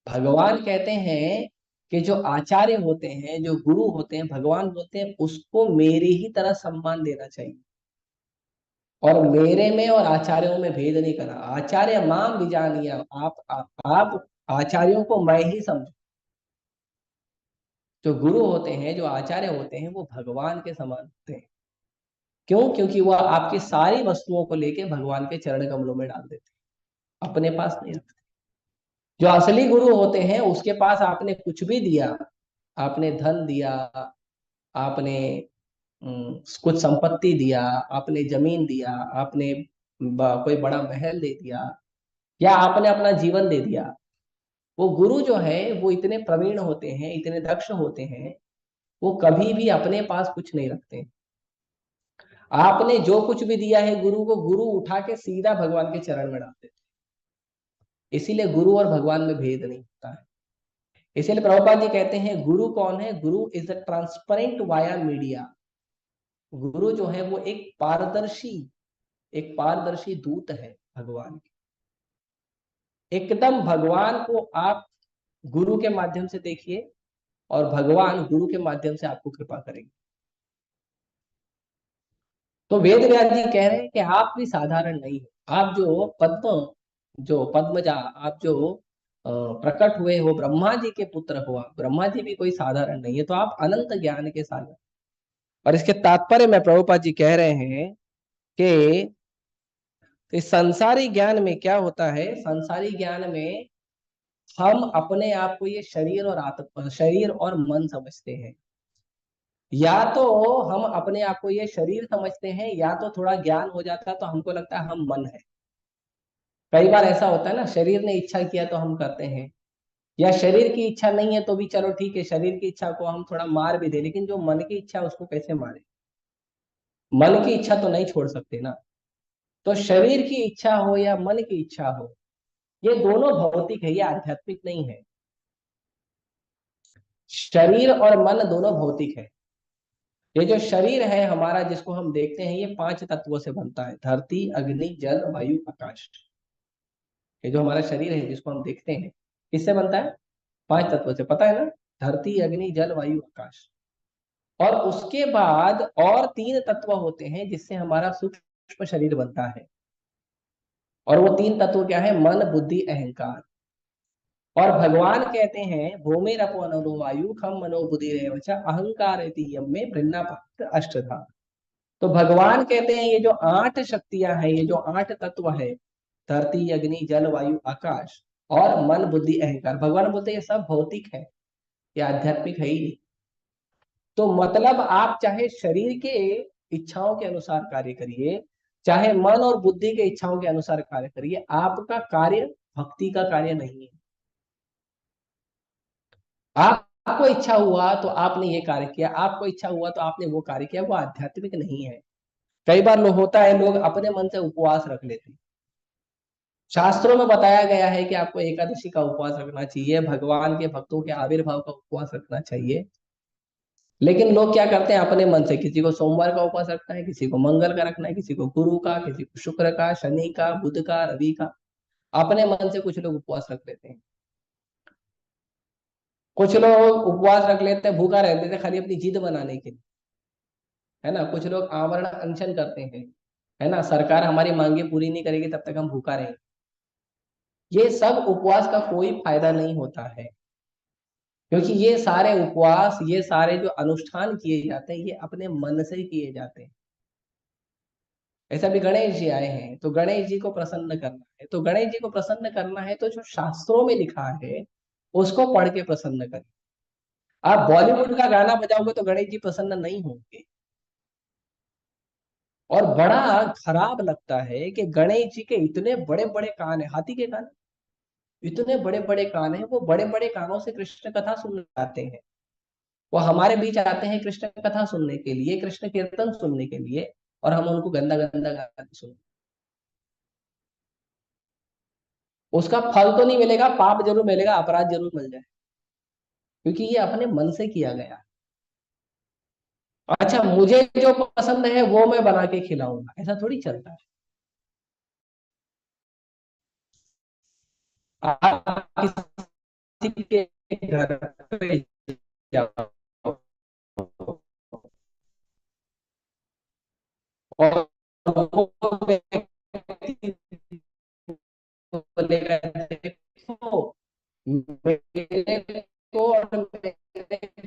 भगवान कहते हैं कि जो आचार्य होते हैं, जो गुरु होते हैं, भगवान बोलते हैं उसको मेरी ही तरह सम्मान देना चाहिए और मेरे में और आचार्यों में भेद नहीं करना। आचार्य माम विजानिया, आप आचार्यों को मैं ही समझो। जो गुरु होते हैं, जो आचार्य होते हैं, वो भगवान के समान होते हैं। क्यों? क्योंकि वो आपकी सारी वस्तुओं को लेके भगवान के चरण कमलों में डाल देते हैं, अपने पास नहीं रखते। जो असली गुरु होते हैं उसके पास आपने कुछ भी दिया, आपने धन दिया, आपने कुछ संपत्ति दिया, आपने जमीन दिया, आपने कोई बड़ा महल दे दिया, या आपने अपना जीवन दे दिया, वो गुरु जो है वो इतने प्रवीण होते हैं, इतने दक्ष होते हैं, वो कभी भी अपने पास कुछ नहीं रखते। आपने जो कुछ भी दिया है गुरु को, गुरु उठा के सीधा भगवान के चरण में डाल देते। इसीलिए गुरु और भगवान में भेद नहीं होता है। इसीलिए प्रभुपाद जी कहते हैं गुरु कौन है, गुरु is the transparent via media. गुरु जो है वो एक पारदर्शी दूत है भगवान के। एकदम भगवान को आप गुरु के माध्यम से देखिए और भगवान गुरु के माध्यम से आपको कृपा करेंगे। तो वेद व्यास जी कह रहे हैं कि आप भी साधारण नहीं हो। आप जो पद्मजा, आप जो प्रकट हुए हो, ब्रह्मा जी के पुत्र हो, आप ब्रह्मा जी भी कोई साधारण नहीं है, तो आप अनंत ज्ञान के सागर। और इसके तात्पर्य में प्रभुपाद जी कह रहे हैं कि इस संसारी ज्ञान में क्या होता है, संसारी ज्ञान में हम अपने आप को ये शरीर और मन समझते हैं। या तो हम अपने आप को ये शरीर समझते हैं, या तो थोड़ा ज्ञान हो जाता है तो हमको लगता है हम मन है। कई बार ऐसा होता है ना, शरीर ने इच्छा किया तो हम करते हैं, या शरीर की इच्छा नहीं है तो भी चलो ठीक है, शरीर की इच्छा को हम थोड़ा मार भी दे, लेकिन जो मन की इच्छा है उसको कैसे मारे? मन की इच्छा तो नहीं छोड़ सकते ना। तो शरीर की इच्छा हो या मन की इच्छा हो, ये दोनों भौतिक है, ये आध्यात्मिक नहीं है। शरीर और मन दोनों भौतिक है। ये जो शरीर है हमारा, जिसको हम देखते हैं, ये 5 तत्वों से बनता है, धरती अग्नि जल वायु आकाश। ये जो हमारा शरीर है जिसको हम देखते हैं, किससे बनता है? 5 तत्वों से, पता है ना? धरती अग्नि जल वायु आकाश। और उसके बाद और 3 तत्व होते हैं जिससे हमारा सूक्ष्म शरीर बनता है। और वो 3 तत्व क्या है? मन बुद्धि अहंकार। और भगवान कहते हैं भूमिरपो अनलो वायु खम मनो बुद्धि रेवच अहंकार यम में वृन्नापात अष्टधा। तो भगवान कहते हैं ये जो 8 शक्तियां हैं, ये जो 8 तत्व है, धरती अग्नि जल वायु आकाश और मन बुद्धि अहंकार, भगवान बोलते हैं ये सब भौतिक है, ये आध्यात्मिक है ही नहीं। तो मतलब आप चाहे शरीर के इच्छाओं के अनुसार कार्य करिए, चाहे मन और बुद्धि के इच्छाओं के अनुसार कार्य करिए, आपका कार्य भक्ति का कार्य नहीं है। आपको इच्छा हुआ तो आपने ये कार्य किया, आपको इच्छा हुआ तो आपने वो कार्य किया, वो आध्यात्मिक नहीं है। कई बार लोग होता है, लोग अपने मन से उपवास रख लेते हैं। शास्त्रों में बताया गया है कि आपको एकादशी का उपवास रखना चाहिए, भगवान के भक्तों के आविर्भाव का उपवास रखना चाहिए। लेकिन लोग क्या करते हैं अपने मन से, किसी को सोमवार का उपवास रखना है, किसी को मंगल का रखना है, किसी को गुरु का, किसी को शुक्र का, शनि का, बुध का, रवि का। अपने मन से कुछ लोग उपवास रख लेते हैं। कुछ लोग उपवास रख लेते हैं, भूखा रह लेते हैं खाली अपनी जिद बनाने के लिए, है ना। कुछ लोग आवरण अनशन करते हैं, है ना, सरकार हमारी मांगे पूरी नहीं करेगी तब तक हम भूखा रहेंगे। ये सब उपवास का कोई फायदा नहीं होता है, क्योंकि ये सारे उपवास, ये सारे जो अनुष्ठान किए जाते हैं, ये अपने मन से किए जाते हैं। ऐसा भी गणेश जी आए हैं, तो गणेश जी को प्रसन्न करना है, तो गणेश जी को प्रसन्न करना है तो जो शास्त्रों में लिखा है उसको पढ़ के प्रसन्न करें। आप बॉलीवुड का गाना बजाओगे तो गणेश जी प्रसन्न नहीं होंगे। और बड़ा खराब लगता है कि गणेश जी के इतने बड़े बड़े कान है, हाथी के कान, इतने बड़े बड़े कान है, वो बड़े बड़े कानों से कृष्ण कथा सुनने आते हैं। वो हमारे बीच आते हैं कृष्ण कथा सुनने के लिए, कृष्ण कीर्तन सुनने के लिए, और हम उनको गंदा गंदा गाना सुन। उसका फल तो नहीं मिलेगा, पाप जरूर मिलेगा, अपराध जरूर मिल जाए, क्योंकि ये अपने मन से किया गया। अच्छा, मुझे जो पसंद है वो मैं बना के खिलाऊंगा, ऐसा थोड़ी चलता है। आप किसी के घर पे जाओ और वो व्यक्ति बोलेगा देखो, मेरे को और मेरे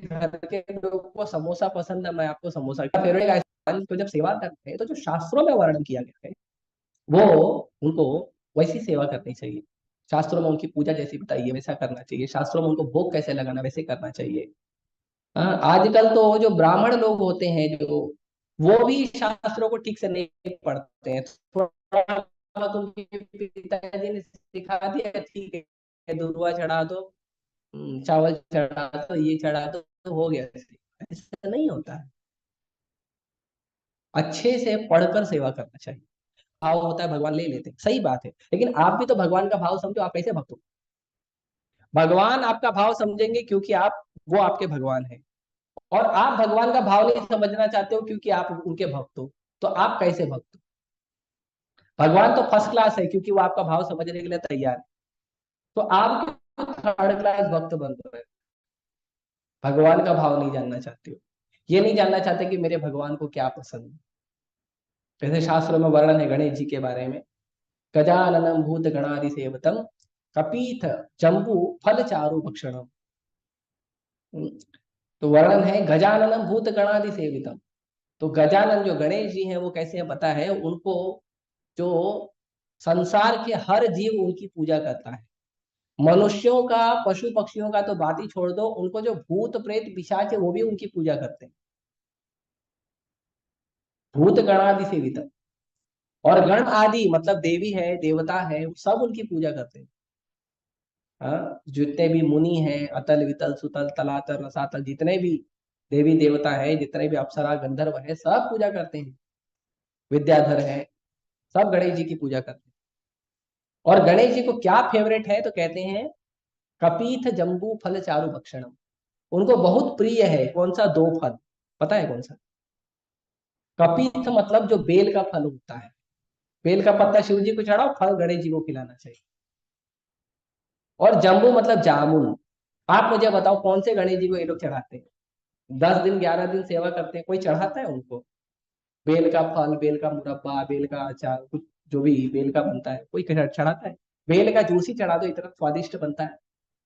घर के लोगों को समोसा पसंद है, मैं आपको समोसा फेवरेट। तो जब सेवा करते हैं तो जो शास्त्रों में वर्णन किया गया है वो उनको वैसी सेवा करनी चाहिए। शास्त्रों में उनकी पूजा जैसी बताई है वैसा करना चाहिए, शास्त्रों में उनको भोग कैसे लगाना वैसे करना चाहिए। हाँ, आजकल तो जो ब्राह्मण लोग होते हैं, जो वो भी शास्त्रों को ठीक से नहीं पढ़ते हैं। थोड़ा बहुत उनके पिताजी ने सिखा दिया, ठीक है दूर्वा चढ़ा दो, चावल चढ़ा दो, ये चढ़ा दो, तो हो गया। ऐसा नहीं होता है, अच्छे से पढ़कर सेवा करना चाहिए। भाव होता है भगवान ले लेते हैं, सही बात है, लेकिन आप भी तो भगवान का भाव समझो, आप कैसे भक्त हो? भगवान आपका भाव समझेंगे क्योंकि आप, वो आपके भगवान है, और आप भगवान का भाव नहीं समझना चाहते हो क्योंकि आप उनके भक्त हो, तो आप कैसे भक्त हो? भगवान तो फर्स्ट क्लास है क्योंकि वो आपका भाव समझने के लिए तैयार है, तो आप क्यों थर्ड क्लास भक्त बन रहे हो? भगवान का भाव नहीं जानना चाहते हो, ये नहीं जानना चाहते कि मेरे भगवान को क्या पसंद है। जैसे शास्त्रों में वर्णन है गणेश जी के बारे में, गजाननम भूत गणादि सेवतम कपीथ जम्बू फल चारु भक्षणम। तो वर्णन है गजाननम भूत गणादि सेवितम। तो गजानन जो गणेश जी हैं वो कैसे हैं पता है उनको? जो संसार के हर जीव उनकी पूजा करता है, मनुष्यों का, पशु पक्षियों का तो बात ही छोड़ दो, उनको जो भूत प्रेत पिशाच है वो भी उनकी पूजा करते हैं। भूत गणादि सेवितम, और गण आदि मतलब देवी है देवता है, सब उनकी पूजा करते हैं। हाँ, जितने भी मुनि हैं, अतल वितल सुतल तलातल रसातल, जितने भी देवी देवता है, जितने भी अप्सरा गंधर्व है, सब पूजा करते हैं। विद्याधर है, सब गणेश जी की पूजा करते हैं। और गणेश जी को क्या फेवरेट है तो कहते हैं कपीथ जम्बू फल चारु भक्षणम। उनको बहुत प्रिय है कौन सा? दो फल, पता है कौन सा? कपीथ मतलब जो बेल का फल होता है, बेल का पत्ता शिव जी को चढ़ाओ, फल गणेश जी को खिलाना चाहिए। और जम्बू मतलब जामुन। आप मुझे बताओ कौन से गणेश जी को ये लोग चढ़ाते हैं? 10 दिन 11 दिन सेवा करते हैं, कोई चढ़ाता है उनको बेल का फल, बेल का मुरब्बा, बेल का अचार, कुछ जो भी बेल का बनता है, कोई चढ़ाता है? बेल का जूस ही चढ़ा दो, इतना स्वादिष्ट बनता है,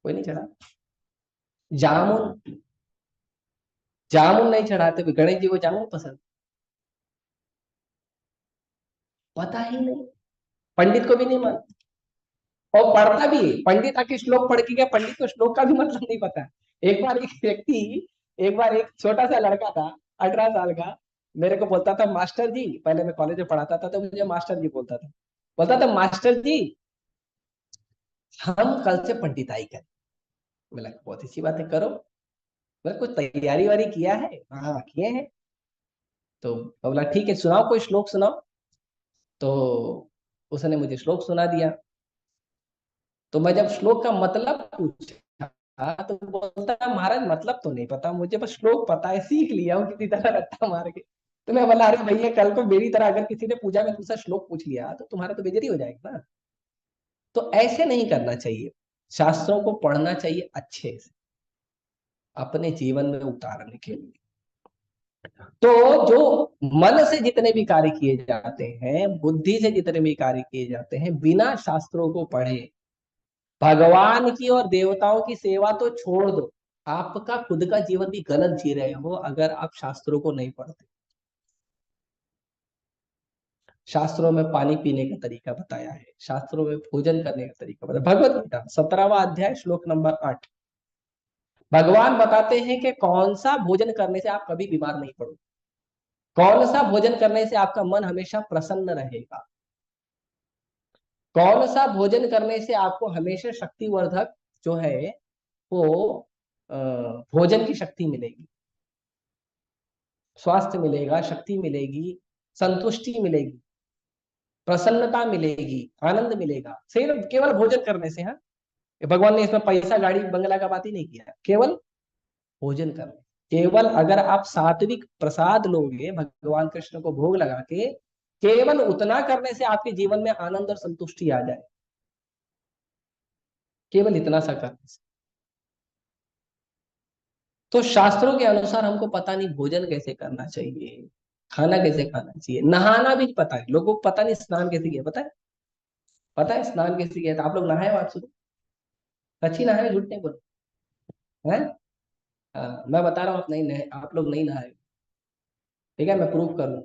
कोई नहीं चढ़ा। जामुन, जामुन नहीं चढ़ाते गणेश जी को, जामुन पसंद, पता ही नहीं, पंडित को भी नहीं मालूम। और पढ़ता भी है पंडित, आके श्लोक पढ़ के गया, पंडित को श्लोक का भी मतलब नहीं पता है। एक बार एक छोटा सा लड़का था, 18 साल का, मेरे को बोलता था मास्टर जी, पहले मैं कॉलेज में पढ़ाता था तो मुझे मास्टर जी बोलता था मास्टर जी हम कल से पंडिताई करें। मैं लगा बहुत अच्छी बात है, करो। मैं कुछ तैयारी वारी किया है? हाँ किए हैं। तो बोला ठीक है, सुनाओ कोई श्लोक सुनाओ। तो उसने मुझे श्लोक सुना दिया। तो मैं जब श्लोक का मतलब पूछा तो बोलता महाराज मतलब तो नहीं पता मुझे, बस श्लोक पता है, सीख लिया हूँ किसी तरह रट्टा मार के। तो मैं बोला अरे भैया कल को मेरी तरह अगर किसी ने पूजा में तुमसे श्लोक पूछ लिया तो तुम्हारा तो बेइज्जती हो जाएगी ना। तो ऐसे नहीं करना चाहिए, शास्त्रों को पढ़ना चाहिए अच्छे से अपने जीवन में उतारने के लिए। तो जो मन से जितने भी कार्य किए जाते हैं, बुद्धि से जितने भी कार्य किए जाते हैं, बिना शास्त्रों को पढ़े, भगवान की और देवताओं की सेवा तो छोड़ दो, आपका खुद का जीवन भी गलत जी रहे हो अगर आप शास्त्रों को नहीं पढ़ते। शास्त्रों में पानी पीने का तरीका बताया है, शास्त्रों में भोजन करने का तरीका बताया। भगवत गीता 17वां अध्याय श्लोक नंबर 8, भगवान बताते हैं कि कौन सा भोजन करने से आप कभी बीमार नहीं पड़ोगे, कौन सा भोजन करने से आपका मन हमेशा प्रसन्न रहेगा, कौन सा भोजन करने से आपको हमेशा शक्तिवर्धक जो है वो भोजन की शक्ति मिलेगी, स्वास्थ्य मिलेगा, शक्ति मिलेगी, संतुष्टि मिलेगी, प्रसन्नता मिलेगी, आनंद मिलेगा, सिर्फ केवल भोजन करने से। हाँ, भगवान ने इसमें पैसा गाड़ी बंगला का बात ही नहीं किया, केवल भोजन करने। केवल अगर आप सात्विक प्रसाद लोगे भगवान कृष्ण को भोग लगा के, केवल उतना करने से आपके जीवन में आनंद और संतुष्टि आ जाए, केवल इतना सा करने से। तो शास्त्रों के अनुसार हमको पता नहीं भोजन कैसे करना चाहिए, खाना कैसे खाना चाहिए, नहाना भी पता है, लोगों को पता नहीं स्नान कैसे किया, पता है? पता है स्नान कैसे किया था? आप लोग नहाए हो आज सुबह? सच्ची नहाए, झूठ नहीं बोलो है? हाँ, मैं बता रहा हूँ आप नहीं नहाए, आप लोग नहीं नहाए। ठीक है, मैं प्रूफ कर लूँ।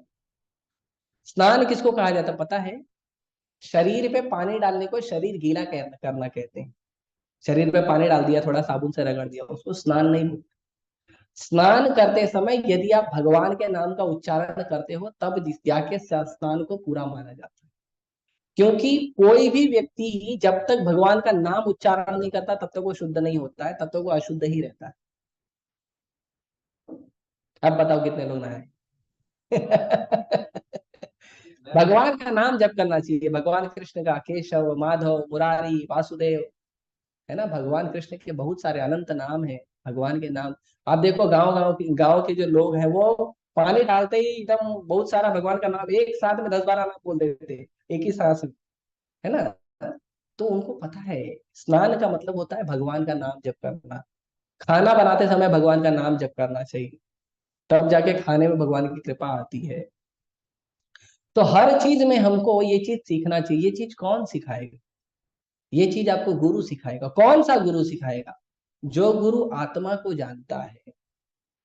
स्नान किसको कहा जाता है पता है? शरीर पे पानी डालने को शरीर गीला करना कहते हैं। शरीर पे पानी डाल दिया, थोड़ा साबुन से रगड़ दिया, उसको स्नान नहीं बोलते। स्नान करते समय यदि आप भगवान के नाम का उच्चारण करते हो तब जाके स्नान को पूरा माना जाता है। क्योंकि कोई भी व्यक्ति जब तक भगवान का नाम उच्चारण नहीं करता तब तक वो शुद्ध नहीं होता है, तब तक वो अशुद्ध ही रहता है। अब बताओ कितने लोग नहाए? भगवान का नाम जप करना चाहिए, भगवान कृष्ण का, केशव, माधव, मुरारी, वासुदेव, है ना। भगवान कृष्ण के बहुत सारे अनंत नाम हैं। भगवान के नाम आप देखो, गांव के जो लोग हैं वो पानी डालते ही एकदम बहुत सारा भगवान का नाम एक साथ में 10-12 नाम बोल देते हैं एक ही सांस में, है ना। तो उनको पता है स्नान का मतलब होता है भगवान का नाम जप करना। खाना बनाते समय भगवान का नाम जप करना चाहिए, तब जाके खाने में भगवान की कृपा आती है। तो हर चीज में हमको ये चीज सीखना चाहिए। ये चीज कौन सिखाएगा? ये चीज आपको गुरु सिखाएगा। कौन सा गुरु सिखाएगा? जो गुरु आत्मा को जानता है,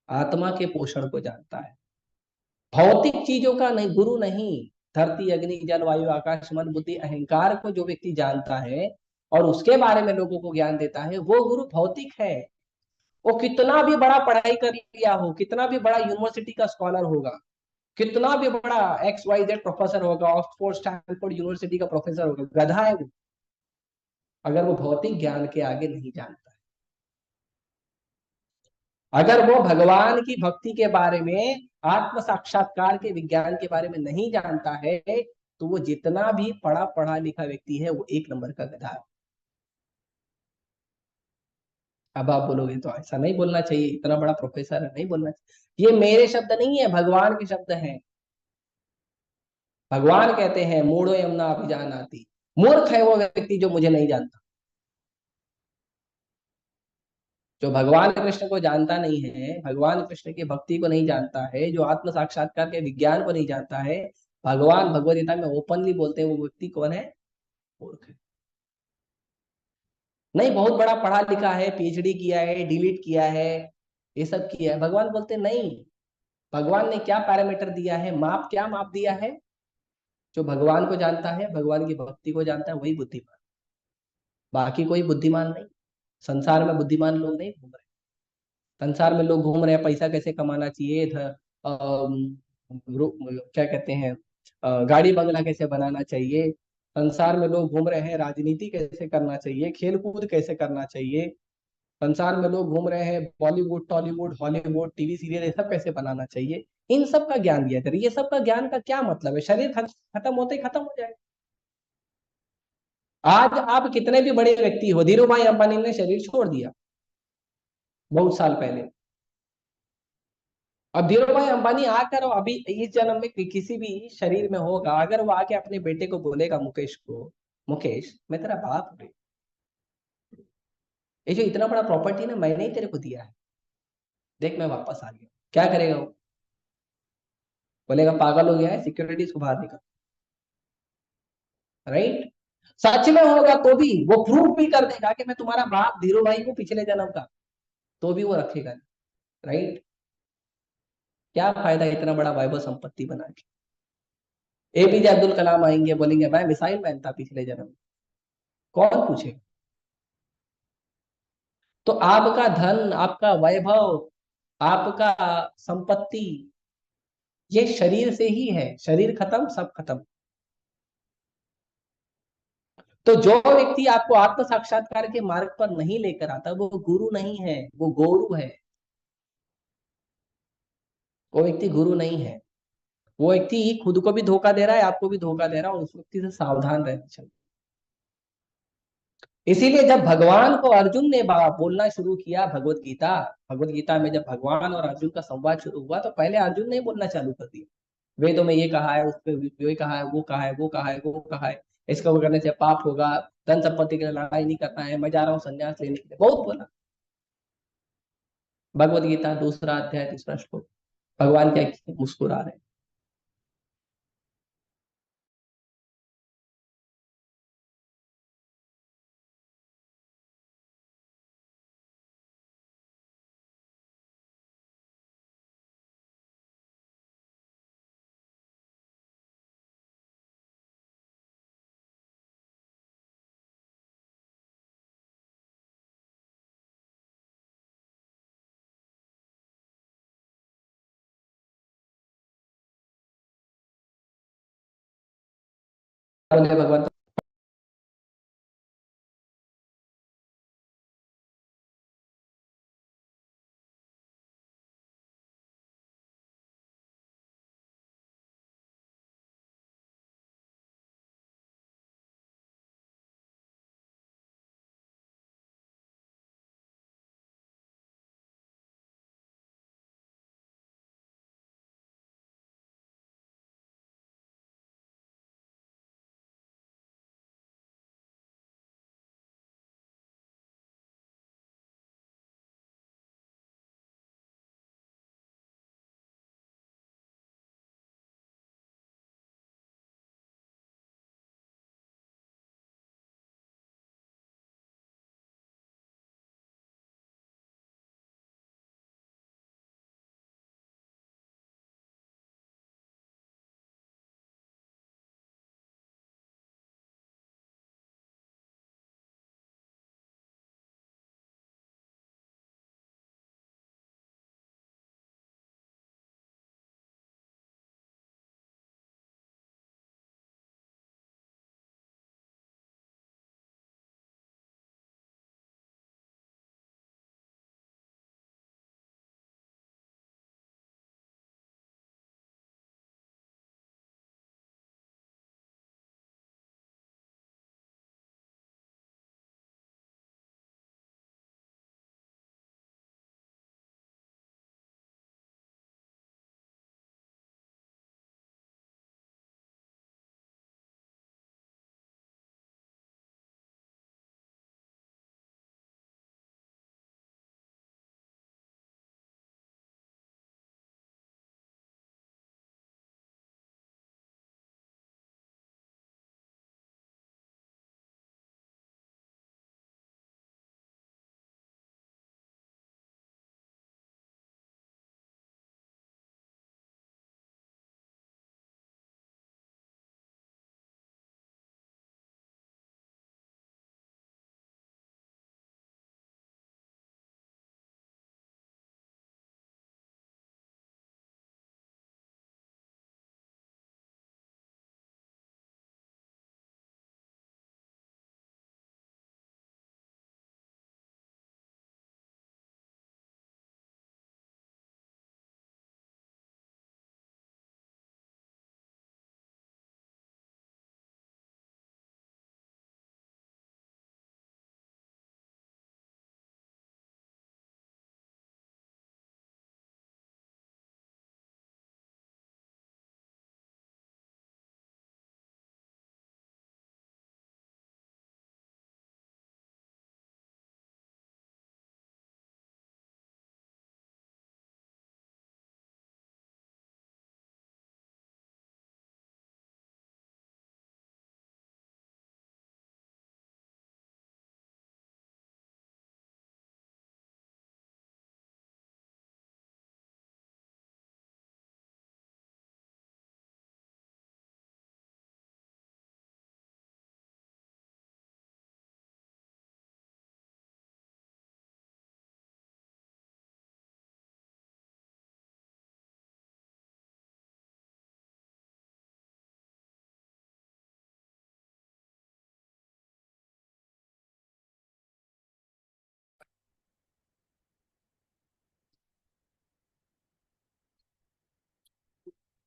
आत्मा के पोषण को जानता है, भौतिक चीजों का नहीं, गुरु नहीं। धरती, अग्नि, जल, वायु, आकाश, मन, बुद्धि, अहंकार को जो व्यक्ति जानता है और उसके बारे में लोगों को ज्ञान देता है, वो गुरु भौतिक है। वो कितना भी बड़ा पढ़ाई कर लिया हो, कितना भी बड़ा यूनिवर्सिटी का स्कॉलर होगा, कितना भी बड़ा XYZ प्रोफेसर होगा, ऑक्सफोर्ड स्टैनफोर्ड यूनिवर्सिटी का प्रोफेसर होगा, गधा है वो, अगर वो भौतिक ज्ञान के आगे नहीं जानता है। अगर वो भगवान की भक्ति के बारे में, आत्म साक्षात्कार के विज्ञान के बारे में नहीं जानता है, तो वो जितना भी पढ़ा पढ़ा लिखा व्यक्ति है वो एक नंबर का गधा है। अब आप बोलोगे तो ऐसा नहीं बोलना चाहिए, इतना बड़ा प्रोफेसर है, नहीं बोलना चाहिए। ये मेरे शब्द नहीं है, भगवान के शब्द हैं। भगवान कहते हैं मूढ़ो यमुना अभिजानाति, मूर्ख है वो व्यक्ति जो मुझे नहीं जानता। जो भगवान कृष्ण को जानता नहीं है, भगवान कृष्ण की भक्ति को नहीं जानता है, जो आत्म साक्षात्कार के विज्ञान को नहीं जानता है, भगवान भगवद गीता में ओपनली बोलते हैं वो व्यक्ति कौन है? मूर्ख है। नहीं बहुत बड़ा पढ़ा लिखा है, PhD किया है, डिलीट किया है, ये सब किया है, भगवान बोलते नहीं। भगवान ने क्या पैरामीटर दिया है, माप, क्या माप दिया है? जो भगवान को जानता है, भगवान की भक्ति को जानता है, वही बुद्धिमान। बाकी कोई बुद्धिमान नहीं। संसार में बुद्धिमान लोग नहीं घूम रहे। संसार में लोग घूम रहे हैं पैसा कैसे कमाना चाहिए, क्या कहते हैं, गाड़ी बंगला कैसे बनाना चाहिए। संसार में लोग घूम रहे हैं राजनीति कैसे करना चाहिए, खेल कूद कैसे करना चाहिए। संसार में लोग घूम रहे हैं Bollywood, Tollywood, Hollywood, TV serial ये सब कैसे बनाना चाहिए। इन सब का ज्ञान दिया जाए। ये सब का ज्ञान का क्या मतलब है? शरीर खत्म होते ही खत्म हो जाए। आज आप कितने भी बड़े व्यक्ति हो, धीरू भाई अंबानी ने शरीर छोड़ दिया बहुत साल पहले। अब धीरू भाई अंबानी आकर अभी इस जन्म में किसी भी शरीर में होगा, अगर वो आके अपने बेटे को बोलेगा, मुकेश को, मुकेश मैं तेरा बाप हूँ, ये जो इतना बड़ा प्रॉपर्टी ना मैंने ही तेरे को दिया है, देख मैं वापस आ गया, क्या करेगा वो? बोलेगा पागल हो गया है, सिक्योरिटीज को बाहर निकल। राइट। सच में होगा तो भी वो प्रूव भी कर देगा कि मैं तुम्हारा बाप धीरू भाई को पिछले जन्म का, तो भी वो रखेगा। राइट। क्या फायदा इतना बड़ा वैभव संपत्ति बना के? APJ अब्दुल कलाम आएंगे बोलेंगे मैं मिसाइल मैन था पिछले जन्म में, कौन पूछेगा? तो आपका धन, आपका वैभव, आपका संपत्ति, ये शरीर से ही है। शरीर खत्म, सब खत्म। तो जो व्यक्ति आपको आत्म साक्षात्कार के मार्ग पर नहीं लेकर आता, वो गुरु नहीं है, वो गोरु है। वो व्यक्ति गुरु नहीं है। वो व्यक्ति खुद को भी धोखा दे रहा है, आपको भी धोखा दे रहा है, और उस व्यक्ति से सावधान रहना चाहिए। इसीलिए जब भगवान को अर्जुन ने बोलना शुरू किया भगवत गीता, भगवत गीता में जब भगवान और अर्जुन का संवाद शुरू हुआ, तो पहले अर्जुन ने बोलना चालू कर दिया। वेदों में ये कहा है, उस पे ये कहा है, वो कहा है, वो कहा है, वो कहा है, इसको करने से पाप होगा, धन संपत्ति के लिए लड़ाई नहीं करना है, मैं जा रहा हूँ संन्यास लेने के लिए, बहुत बोला। भगवत गीता 2 अध्याय 3 श्लोक। भगवान क्या किए? मुस्कुरा रहे। बोले भगवान।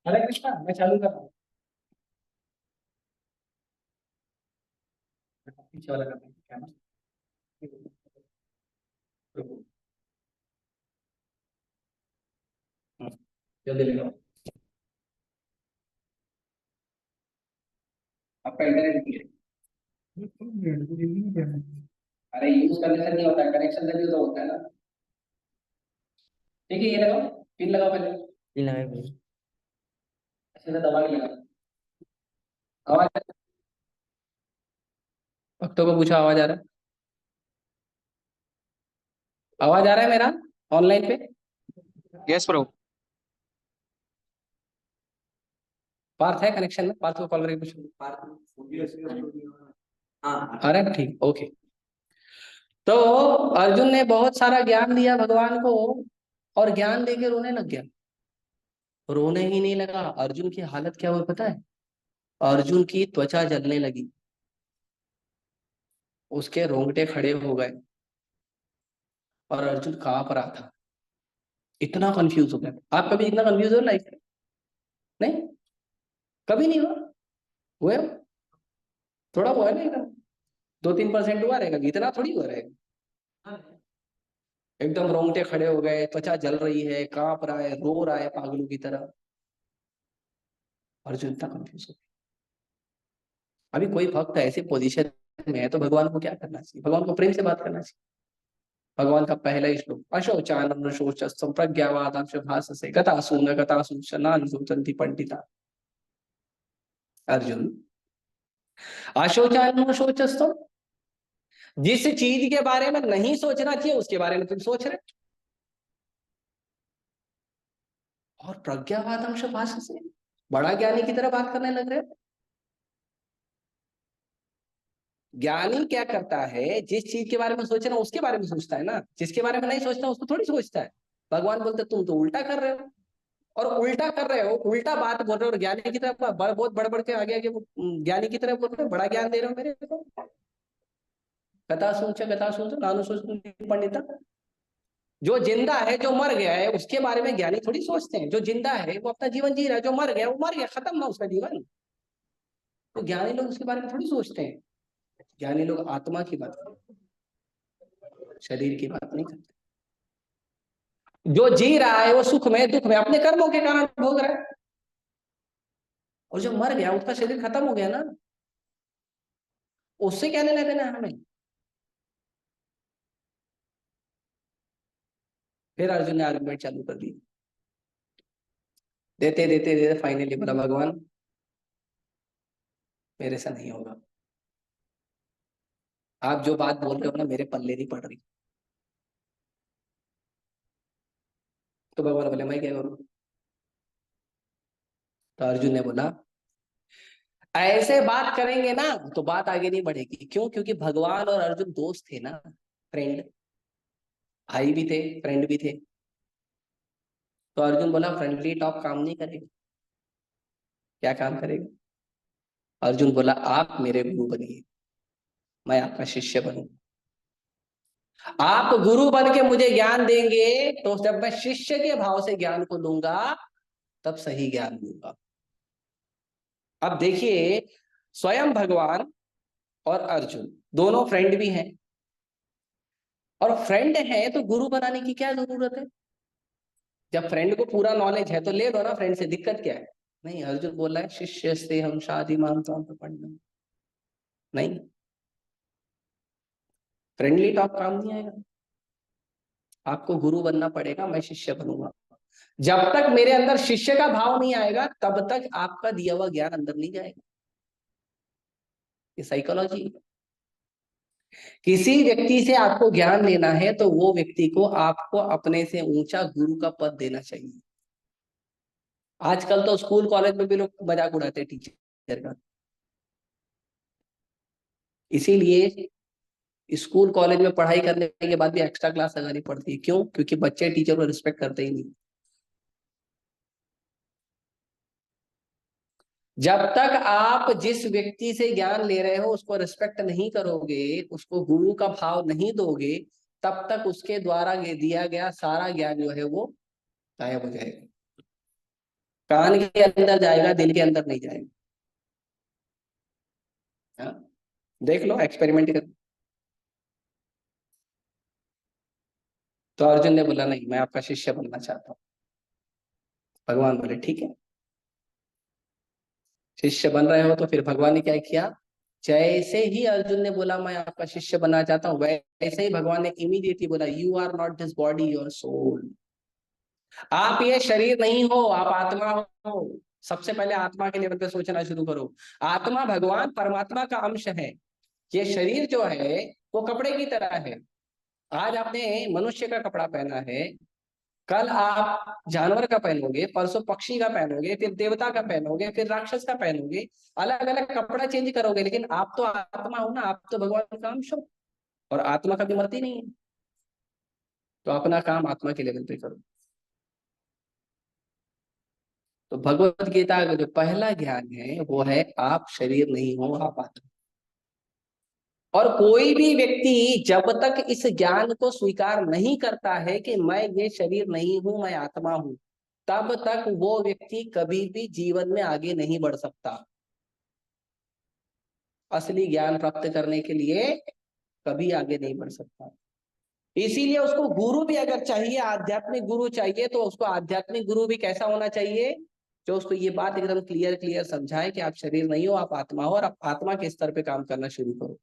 हरे कृष्णा, मैं चालू कर रहा हूँ। पीछे वाला करते हैं, क्या ना? रुको। जल्दी ले लो। आपका इंटरनेट भी है। अरे यूज करने से नहीं होता है, कनेक्शन से भी तो होता है ना। ठीक है, ये लगाओ। पिन लगाओ पहले। पिन लगाए भाई। अच्छे से दबा के लगाओ। आवाज, भक्तों को पूछा आवाज आ रहा है? आवाज आ रहा है मेरा ऑनलाइन पे? Yes bro. पार्थ है कनेक्शन में? पार्थ को कॉल करके पूछो। हाँ आ रहा है, ठीक, ओके। तो अर्जुन ने बहुत सारा ज्ञान दिया भगवान को, और ज्ञान देके रोने लग गया। रोने ही नहीं लगा, अर्जुन की हालत क्या हुई पता है? अर्जुन की त्वचा जलने लगी, उसके रोंगटे खड़े हो गए, और अर्जुन कांप रहा था। इतना कंफ्यूज हो गया। आप कभी इतना कंफ्यूज हो लाइफ में? नहीं, कभी नहीं हुआ? हुए हो? थोड़ा हुआ है ना एकदम, 2-3% हुआ रहेगा, इतना थोड़ी हुआ रहेगा। एकदम रोंगटे खड़े हो गए, त्वचा जल रही है, कांप रहा है, रो रहा है पागलों की तरह। अर्जुन इतना कंफ्यूज हो गया। अभी कोई भक्त ऐसे पोजीशन में है तो भगवान को क्या करना चाहिए? भगवान को प्रेम से बात करना चाहिए। भगवान का पहला ही श्लोक, अशोचानन शोचस्व प्रज्ञावादांश भाषसे गतासु न गतासु शनान शोचन्ति पंडिता। अर्जुन, अशोचानन शोचस्व, जिस चीज के बारे में नहीं सोचना चाहिए उसके बारे में तुम सोच रहे, और प्रज्ञावादांश भाषसे, बड़ा ज्ञानी की तरह बात करने लग रहे हो। ज्ञानी क्या करता है? जिस चीज के बारे में सोच रहा है उसके बारे में सोचता है ना, जिसके बारे में नहीं सोचता उसको थोड़ी सोचता है। भगवान बोलते तुम तो उल्टा कर रहे हो, और उल्टा कर रहे हो, उल्टा बात बोल रहे हो, और ज्ञानी की तरफ बहुत बड़ बड़ के आगे आगे ज्ञानी की तरफ बोल रहे हो, बड़ा ज्ञान दे रहे हो मेरे को। कथा सोच नानु सोच पंडिता। जो जिंदा है, जो मर गया है, उसके बारे में ज्ञानी थोड़ी सोचते हैं। जो जिंदा है वो अपना जीवन जी रहा है, जो मर गया वो मर गया, खत्म ना उसका जीवन। तो ज्ञानी लोग उसके बारे में थोड़ी सोचते हैं। ज्ञानी लोग आत्मा की बात करते हैं, शरीर की बात नहीं करते। जो जी रहा है वो सुख में दुख में अपने कर्मों के कारण भोग रहा है, और जो मर गया उसका शरीर खत्म हो गया ना, उससे क्या लेना देना है हमें? फिर अर्जुन ने आर्गुमेंट चालू कर दी। देते देते देते फाइनली बोला, भगवान मेरे से नहीं होगा। आप जो बात बोल रहे हो ना मेरे पल्ले नहीं पड़ रही। तो भगवान बोले मैं क्या करूं? तो अर्जुन ने बोला, ऐसे बात करेंगे ना तो बात आगे नहीं बढ़ेगी। क्यों? क्योंकि भगवान और अर्जुन दोस्त थे ना, फ्रेंड, भाई भी थे, फ्रेंड भी थे। तो अर्जुन बोला फ्रेंडली टॉक काम नहीं करेगा। क्या काम करेगा? अर्जुन बोला आप मेरे गुरु बनिए, मैं आपका शिष्य बनूं। आप गुरु बन के मुझे ज्ञान देंगे तो जब मैं शिष्य के भाव से ज्ञान को लूंगा तब सही ज्ञान लूंगा। अब देखिए, स्वयं भगवान और अर्जुन दोनों फ्रेंड भी हैं, और फ्रेंड है तो गुरु बनाने की क्या जरूरत है? जब फ्रेंड को पूरा नॉलेज है तो ले लो ना फ्रेंड से, दिक्कत क्या है? नहीं, अर्जुन बोल रहा है शिष्य से हम शादी मानता हूं तो पढ़ना नहीं। फ्रेंडली टॉक काम नहीं आएगा, आपको गुरु बनना पड़ेगा, मैं शिष्य बनूंगा। जब तक मेरे अंदर शिष्य का भाव नहीं आएगा तब तक आपका दिया हुआ ज्ञान अंदर नहीं जाएगा। ये साइकोलॉजी। किसी व्यक्ति से आपको ज्ञान लेना है तो वो व्यक्ति को आपको अपने से ऊंचा गुरु का पद देना चाहिए। आजकल तो स्कूल कॉलेज में भी लोग मजाक उड़ाते हैं टीचर का। इसीलिए स्कूल कॉलेज में पढ़ाई करने के बाद भी एक्स्ट्रा क्लास लगानी पड़ती है। क्यों? क्योंकि बच्चे टीचर को रिस्पेक्ट करते ही नहीं। जब तक आप जिस व्यक्ति से ज्ञान ले रहे हो उसको रिस्पेक्ट नहीं करोगे, उसको गुरु का भाव नहीं दोगे, तब तक उसके द्वारा दिया गया सारा ज्ञान जो है वो गायब हो जाएगा। कान के अंदर जाएगा, दिल के अंदर नहीं जाएगा। हाँ, देख लो, एक्सपेरिमेंट कर। तो अर्जुन ने बोला नहीं, मैं आपका शिष्य बनना चाहता हूँ। भगवान बोले ठीक है, शिष्य बन रहे हो तो फिर भगवान ने क्या किया, जैसे ही अर्जुन ने बोला मैं आपका शिष्य बनना चाहता हूँ, वैसे ही भगवान ने इमीडिएटली बोला you are not this body your soul. आप ये शरीर नहीं हो, आप आत्मा हो। सबसे पहले आत्मा के लेवल पे सोचना शुरू करो। आत्मा भगवान परमात्मा का अंश है। ये शरीर जो है वो कपड़े की तरह है। आज आपने मनुष्य का कपड़ा पहना है, कल आप जानवर का पहनोगे, परसों पक्षी का पहनोगे, फिर देवता का पहनोगे, फिर राक्षस का पहनोगे। अलग अलग कपड़ा चेंज करोगे, लेकिन आप तो आत्मा हो ना, आप तो भगवान का अंश हो। और आत्मा कभी मरती नहीं है। तो अपना काम आत्मा के लेवल पे करो। तो भगवत गीता का जो पहला ज्ञान है वो है आप शरीर नहीं हो, आप आत्मा। और कोई भी व्यक्ति जब तक इस ज्ञान को स्वीकार नहीं करता है कि मैं ये शरीर नहीं हूं, मैं आत्मा हूं, तब तक वो व्यक्ति कभी भी जीवन में आगे नहीं बढ़ सकता। असली ज्ञान प्राप्त करने के लिए कभी आगे नहीं बढ़ सकता। इसीलिए उसको गुरु भी अगर चाहिए, आध्यात्मिक गुरु चाहिए, तो उसको आध्यात्मिक गुरु भी कैसा होना चाहिए, जो उसको ये बात एकदम क्लियर क्लियर समझाए कि आप शरीर नहीं हो, आप आत्मा हो, और आप आत्मा के स्तर पे काम करना शुरू करो।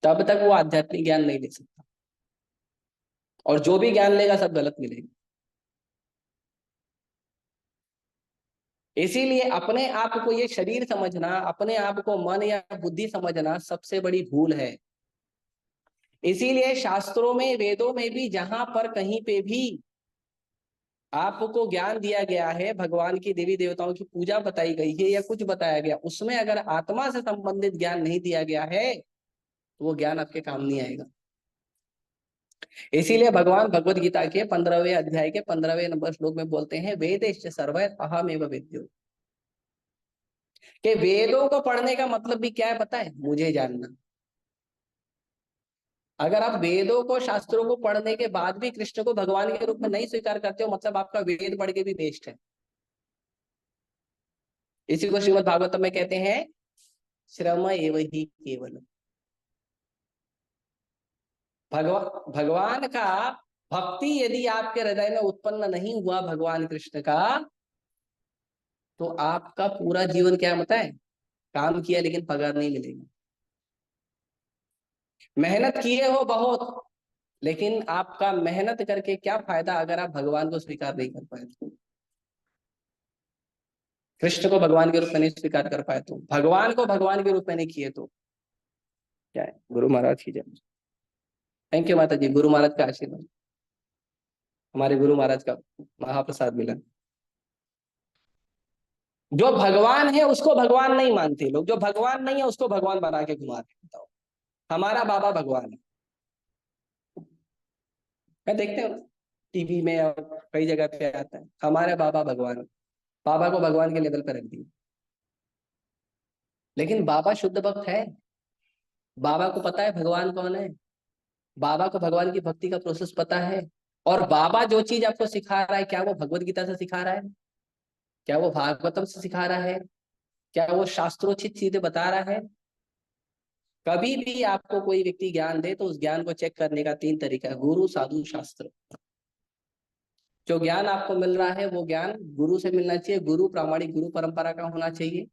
तब तक वो आध्यात्मिक ज्ञान नहीं ले सकता। और जो भी ज्ञान लेगा सब गलत मिलेगा। इसीलिए अपने आप को ये शरीर समझना, अपने आप को मन या बुद्धि समझना सबसे बड़ी भूल है। इसीलिए शास्त्रों में, वेदों में भी जहां पर कहीं पे भी आपको ज्ञान दिया गया है, भगवान की, देवी देवताओं की पूजा बताई गई है या कुछ बताया गया, उसमें अगर आत्मा से संबंधित ज्ञान नहीं दिया गया है तो वो ज्ञान आपके काम नहीं आएगा। इसीलिए भगवान भगवत गीता के 15वें अध्याय के 15वें नंबर श्लोक में बोलते हैं वेदेश्च सर्वै अहमेव वेद्यो। कि वेदों को पढ़ने का मतलब भी क्या है पता है, मुझे जानना। अगर आप वेदों को, शास्त्रों को पढ़ने के बाद भी कृष्ण को भगवान के रूप में नहीं स्वीकार करते हो, मतलब आपका वेद पढ़ के भी वेस्ट है। इसी को श्रीमद् भागवतम में कहते हैं श्रम एव ही केवल। भगवान का भक्ति यदि आपके हृदय में उत्पन्न नहीं हुआ भगवान कृष्ण का, तो आपका पूरा जीवन क्या होता है, काम किया लेकिन पगार नहीं मिलेगा। मेहनत किए हो बहुत, लेकिन आपका मेहनत करके क्या फायदा अगर आप भगवान को स्वीकार नहीं कर पाए तो? कृष्ण को भगवान के रूप में नहीं स्वीकार कर पाए तो, भगवान को भगवान के रूप में नहीं किए तो क्या है? गुरु महाराज की जय। थैंक यू माता जी, गुरु महाराज का आशीर्वाद, हमारे गुरु महाराज का महाप्रसाद मिला। जो भगवान है उसको भगवान नहीं मानते लोग, जो भगवान नहीं है उसको भगवान बना के घुमा रहे। बताओ, हमारा बाबा भगवान है। मैं देखते हो टीवी में और कई जगह पे आता है हमारे बाबा भगवान है। बाबा को भगवान के लेवल पर रख दिया। लेकिन बाबा शुद्ध भक्त है। बाबा को पता है भगवान कौन है। बाबा को भगवान की भक्ति का प्रोसेस पता है। और बाबा जो चीज आपको सिखा रहा है, क्या वो भगवत गीता से सिखा रहा है, क्या वो भागवतम से सिखा रहा है, क्या वो शास्त्रोचित चीजें बता रहा है? कभी भी आपको कोई व्यक्ति ज्ञान दे तो उस ज्ञान को चेक करने का तीन तरीका है, गुरु, साधु, शास्त्र। जो ज्ञान आपको मिल रहा है वो ज्ञान गुरु से मिलना चाहिए, गुरु प्रामाणिक गुरु परंपरा का होना चाहिए।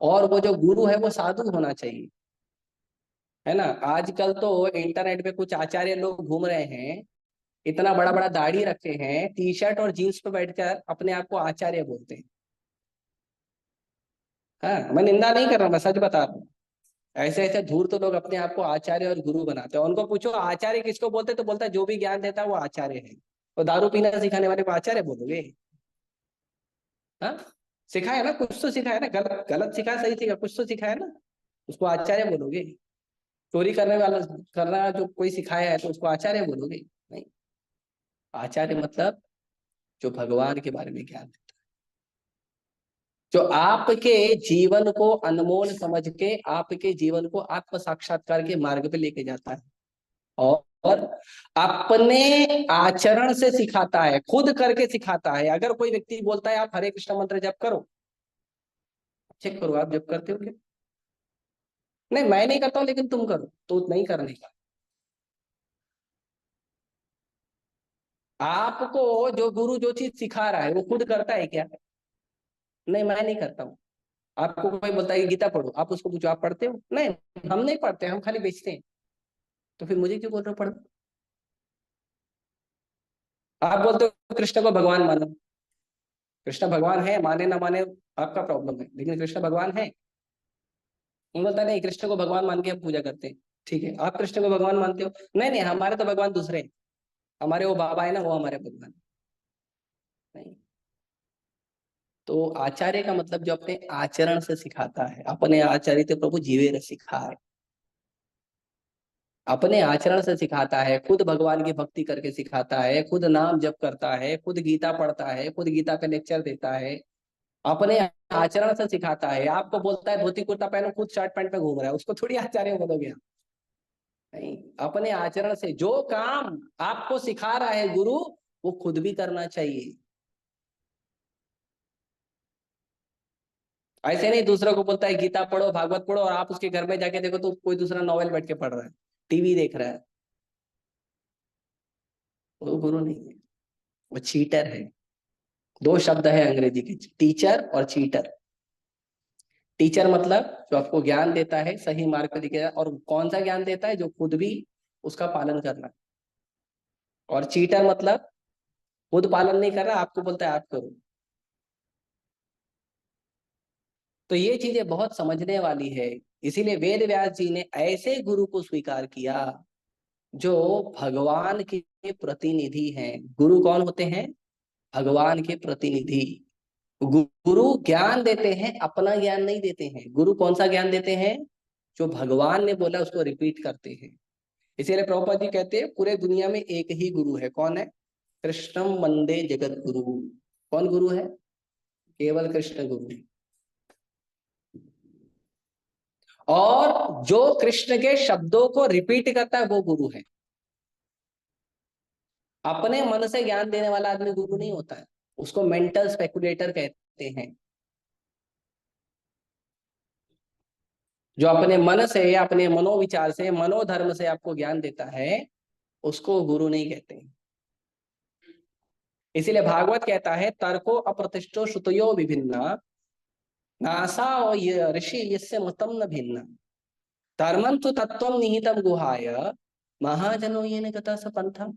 और वो जो गुरु है वो साधु होना चाहिए, है ना। आजकल तो इंटरनेट पे कुछ आचार्य लोग घूम रहे हैं, इतना बड़ा बड़ा दाढ़ी रखे हैं, टी शर्ट और जीन्स पे बैठकर अपने आप को आचार्य बोलते हैं। हाँ, मैं निंदा नहीं कर रहा, मैं सच बता रहा हूँ। ऐसे ऐसे धूर्त लोग अपने आप को आचार्य और गुरु बनाते हैं। उनको पूछो आचार्य किसको बोलते, तो बोलता है जो भी ज्ञान देता है वो आचार्य है। तो दारू पीना सिखाने वाले को आचार्य बोलोगे? हाँ, सिखाया ना, कुछ तो सिखाया ना, गलत गलत सिखाया, सही सिखाया, कुछ तो सिखाया ना, उसको आचार्य बोलोगे? चोरी करने वाला, करना जो कोई सिखाया है तो उसको आचार्य बोलोगे? नहीं। आचार्य मतलब जो भगवान के बारे में ज्ञान देता है, जो आपके जीवन को अनमोल समझ के आपके जीवन को आत्म साक्षात्कार के मार्ग पे लेके जाता है। और और अपने आचरण से सिखाता है, खुद करके सिखाता है। अगर कोई व्यक्ति बोलता है आप हरे कृष्ण मंत्र जप करो, चेक करो आप जप करते हो क्या? नहीं मैं नहीं करता हूं लेकिन तुम करो, तो नहीं करने का। आपको जो गुरु जो चीज सिखा रहा है वो खुद करता है क्या? नहीं मैं नहीं करता हूँ। आपको कोई बोलता है कि गीता पढ़ो, आप उसको पूछो आप पढ़ते हो? नहीं हम नहीं पढ़ते, हम खाली बेचते हैं। तो फिर मुझे क्यों बोल रहे हो पढ़ो? आप बोलते हो कृष्ण को भगवान मानो, कृष्ण भगवान है, माने ना माने आपका प्रॉब्लम है, लेकिन कृष्ण भगवान है। वो बोलता है नहीं कृष्ण को भगवान मान के हम पूजा करते हैं। ठीक है आप कृष्ण को भगवान मानते हो, नहीं नहीं हमारे तो भगवान दूसरे हैं, हमारे वो बाबा है ना वो हमारे भगवान नहीं। तो आचार्य का मतलब जो अपने आचरण से सिखाता है, अपने आचरित प्रभु जीवे सिखा है, अपने आचरण से सिखाता है, खुद भगवान की भक्ति करके सिखाता है, खुद नाम जप करता है, खुद गीता पढ़ता है, खुद गीता पे लेक्चर देता है, अपने आचरण से सिखाता है। आपको बोलता है धोती कुर्ता पहनो, खुद शर्ट पैंट पे घूम रहा है, उसको थोड़ी आचार्य बोलोगे आप? नहीं, अपने आचरण से जो काम आपको सिखा रहा है गुरु, वो खुद भी करना चाहिए। ऐसे नहीं दूसरों को बोलता है गीता पढ़ो भागवत पढ़ो और आप उसके घर में जाके देखो तो कोई दूसरा नॉवेल बैठ के पढ़ रहा है, टीवी देख रहा है। वो गुरु नहीं है, वो चीटर है। दो शब्द है अंग्रेजी के, टीचर और चीटर। टीचर मतलब जो आपको ज्ञान देता है, सही मार्ग पर दिखेगा, और कौन सा ज्ञान देता है? जो खुद भी उसका पालन करना। और चीटर मतलब खुद पालन नहीं कर रहा, आपको बोलता है आप करो। तो ये चीजें बहुत समझने वाली है। इसीलिए वेद व्यास जी ने ऐसे गुरु को स्वीकार किया जो भगवान के प्रतिनिधि हैं। गुरु कौन होते हैं? भगवान के प्रतिनिधि। गुरु ज्ञान देते हैं, अपना ज्ञान नहीं देते हैं। गुरु कौन सा ज्ञान देते हैं? जो भगवान ने बोला उसको रिपीट करते हैं। इसीलिए प्रभुपाद जी कहते हैं पूरे दुनिया में एक ही गुरु है, कौन है? कृष्णम वंदे जगत गुरु। कौन गुरु है? केवल कृष्ण गुरु। और जो कृष्ण के शब्दों को रिपीट करता है वो गुरु है। अपने मन से ज्ञान देने वाला आदमी गुरु नहीं होता है, उसको मेंटल स्पेकुलेटर कहते हैं। जो अपने मन से या अपने मनोविचार से मनोधर्म से आपको ज्ञान देता है उसको गुरु नहीं कहते हैं। इसीलिए भागवत कहता है तर्को अप्रतिष्ठो श्रुतयो विभिन्ना नासा ऋषि यस्य मतम न भिन्ना धर्मं तु तत्त्वं निहितं गुहाय महाजनो येन गतः स पंथा।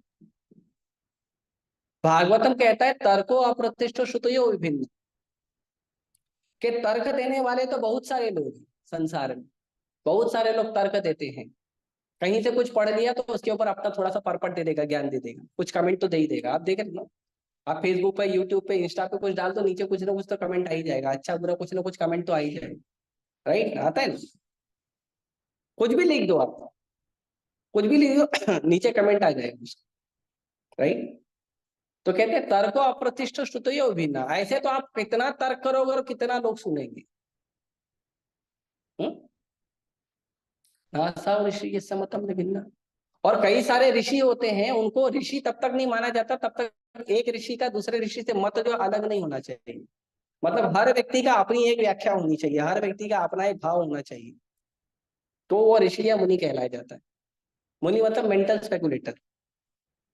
भागवतम कहता है तर्को अप्रतिष्ठो श्रुतयो विभिन्न, के तर्क देने वाले तो बहुत सारे लोग हैं संसार में। बहुत सारे लोग तर्क देते हैं, कहीं से कुछ पढ़ लिया तो उसके ऊपर अपना थोड़ा सा परपट दे देगा, ज्ञान दे देगा, कुछ कमेंट तो दे ही देगा। आप देख रहे हो ना, आप फेसबुक पे यूट्यूब पे इंस्टा पे कुछ डाल तो नीचे कुछ ना कुछ तो कमेंट आ ही जाएगा, अच्छा बुरा कुछ ना कुछ कमेंट तो आ ही जाएगा। राइट, आता है ना? कुछ भी लिख दो आप, कुछ भी लिख दो नीचे कमेंट आ जाएगा उसका। राइट। तो कहते हैं तर्क अप्रतिष्ठ श्रुतयो भिन्ना। ऐसे तो आप कितना तर्क करोगे और कितना लोग सुनेंगे। नासा ऋषि समतम भिन्ना। और कई सारे ऋषि होते हैं, उनको ऋषि तब तक नहीं माना जाता तब तक एक ऋषि का दूसरे ऋषि से मत जो अलग नहीं होना चाहिए। मतलब हर व्यक्ति का अपनी एक व्याख्या होनी चाहिए, हर व्यक्ति का अपना एक भाव होना चाहिए, तो वो ऋषि या मुनि कहलाया जाता है। मुनि मतलब मेंटल स्पेकुलेटर,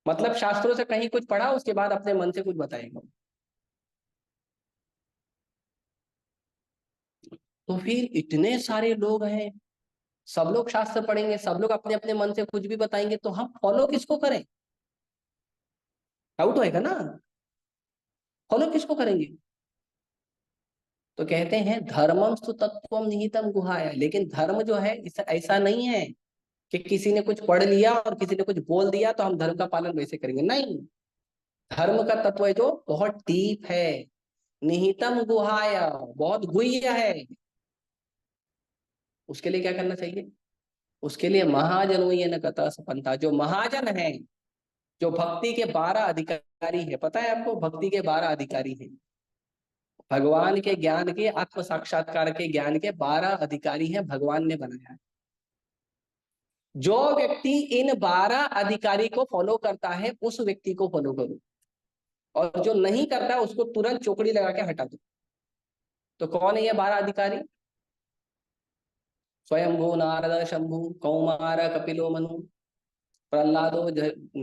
मतलब शास्त्रों से कहीं कुछ पढ़ा उसके बाद अपने मन से कुछ बताएगा। तो फिर इतने सारे लोग हैं, सब लोग शास्त्र पढ़ेंगे, सब लोग अपने अपने मन से कुछ भी बताएंगे, तो हम फॉलो किसको करें? डाउट होएगा ना, फॉलो किसको करेंगे? तो कहते हैं धर्मम सु तत्वम निहितम गुहाया। लेकिन धर्म जो है ऐसा नहीं है कि किसी ने कुछ पढ़ लिया और किसी ने कुछ बोल दिया तो हम धर्म का पालन वैसे करेंगे, नहीं। धर्म का तत्व है जो बहुत डीप है, निहितम गुहाया, बहुत गुह्य है। उसके लिए क्या करना चाहिए? उसके लिए महाजनो ये न कथा सपंथा, जो महाजन है, जो भक्ति के 12 अधिकारी है। पता है आपको भक्ति के 12 अधिकारी हैं? भगवान के ज्ञान के, आत्म साक्षात्कार के ज्ञान के 12 अधिकारी हैं, भगवान ने बनाया है। जो व्यक्ति इन 12 अधिकारी को फॉलो करता है उस व्यक्ति को फॉलो करो, और जो नहीं करता उसको तुरंत चौकड़ी लगा के हटा दो। तो कौन है ये 12 अधिकारी? स्वयंभू नारद शंभु कौमार कपिलो मनु प्रहलादो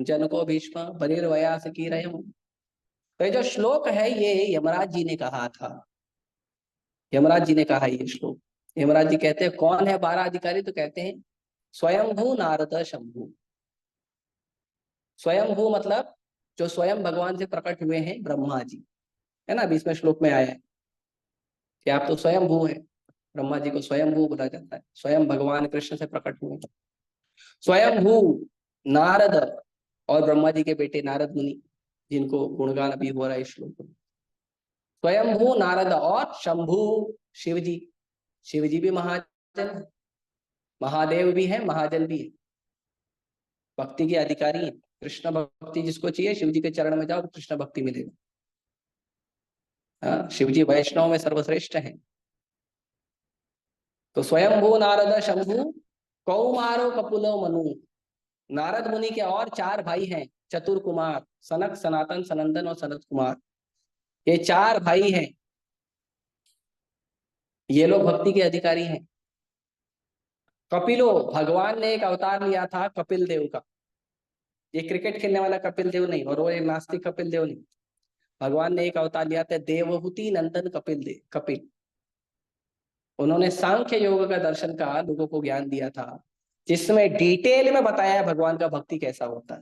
जनको भीष्म बलिर्वयासकी रयम। तो ये जो श्लोक है ये यमराज जी ने कहा था। यमराज जी ने कहा ये श्लोक। यमराज जी कहते हैं कौन है 12 अधिकारी? तो कहते हैं स्वयंभू नारद शंभु। स्वयंभू मतलब जो स्वयं भगवान से प्रकट हुए हैं, ब्रह्मा जी, है ना। 20वें श्लोक में आया है कि आप तो स्वयंभू हैं। ब्रह्मा जी को स्वयंभू बोला जाता है, स्वयं भगवान कृष्ण से प्रकट हुए। स्वयंभू नारद और ब्रह्मा जी के बेटे नारद मुनि, जिनको गुणगान अभी हो रहा है इस श्लोक में। स्वयंभू नारद और शंभु शिव जी। शिव जी भी महाजन है, महादेव भी है, महाजन भी है, भक्ति के अधिकारी है। कृष्ण भक्ति जिसको चाहिए शिव जी के चरण में जाओ तो कृष्ण भक्ति मिलेगा। हाँ, शिव जी वैष्णव में सर्वश्रेष्ठ है। तो स्वयंभू नारद शंभु कौमारो कपुलो मनु। नारद मुनि के और 4 भाई हैं, चतुर कुमार, सनक सनातन सनंदन और सनत कुमार। ये 4 भाई हैं, ये लोग भक्ति के अधिकारी हैं। कपिलो, भगवान ने एक अवतार लिया था कपिल देव का। ये क्रिकेट खेलने वाला कपिल देव नहीं, और वो एक नास्तिक कपिल देव नहीं। भगवान ने एक अवतार लिया था देवहूति नंदन कपिल देव, कपिल। उन्होंने सांख्य योग का दर्शन का लोगों को ज्ञान दिया था, जिसमें डिटेल में बताया है भगवान का भक्ति कैसा होता है।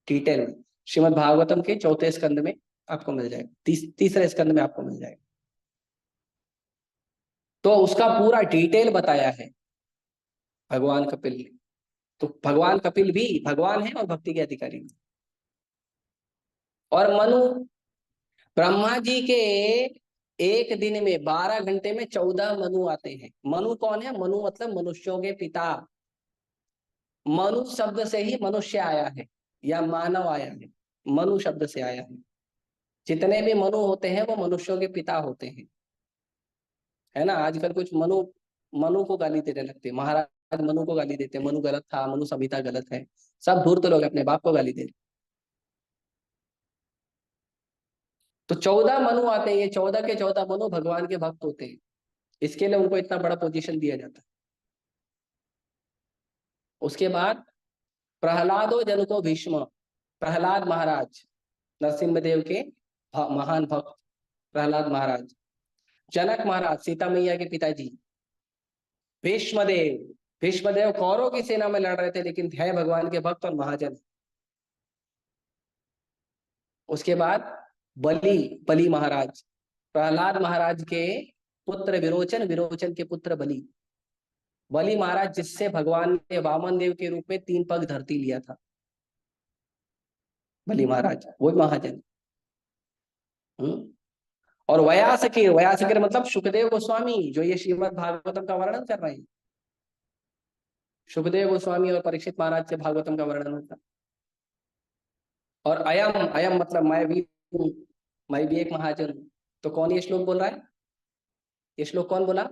डिटेल में श्रीमद् भागवतम के 4थे स्कंद में आपको मिल जाएगा, तीसरे स्कंद में आपको मिल जाएगा। तो उसका पूरा डिटेल बताया है भगवान कपिल ने। तो भगवान कपिल भी भगवान है और भक्ति के अधिकारी भी। और मनु, ब्रह्मा जी के एक दिन में 12 घंटे में 14 मनु आते हैं। मनु कौन है? मनु मतलब मनुष्यों के पिता। मनु शब्द से ही मनुष्य आया है या मानव आया है, मनु शब्द से आया है। जितने भी मनु होते हैं वो मनुष्यों के पिता होते हैं, है ना। आजकल कुछ मनु मनु को गाली देने लगते हैं, महाराज मनु को गाली देते हैं, मनु गलत था, मनु संहिता गलत है। सब धूर्त लोग अपने बाप को गाली दे रहे। तो 14 मनु आते हैं, ये 14 के 14 मनु भगवान के भक्त होते हैं, इसके लिए उनको इतना बड़ा पोजीशन दिया जाता है। उसके बाद प्रहलादो जनको भीष्म, प्रहलाद महाराज, नरसिंहदेव के महान भक्त प्रहलाद महाराज। जनक महाराज, सीता मैया के पिताजी। भीष्मदेव, भीष्मदेव कौरवों की सेना में लड़ रहे थे लेकिन है भगवान के भक्त और महाजन। उसके बाद बलि, बलि महाराज, प्रहलाद महाराज के पुत्र विरोचन, विरोचन के पुत्र बलि। बलि महाराज जिससे भगवान ने वामन देव के रूप में 3 पग धरती लिया था, बलि महाराज वो महाजन। और व्यासकीर, व्यासकीर मतलब सुखदेव गोस्वामी, जो ये श्रीमद् भागवतम का वर्णन कर रहे हैं। सुखदेव गोस्वामी और परीक्षित महाराज से भागवतम का वर्णन होता है। और अयम, अयम मतलब मैं भी हूं, मैं भी एक महाजन हूं। तो कौन ये श्लोक बोल रहा है? ये श्लोक कौन बोला?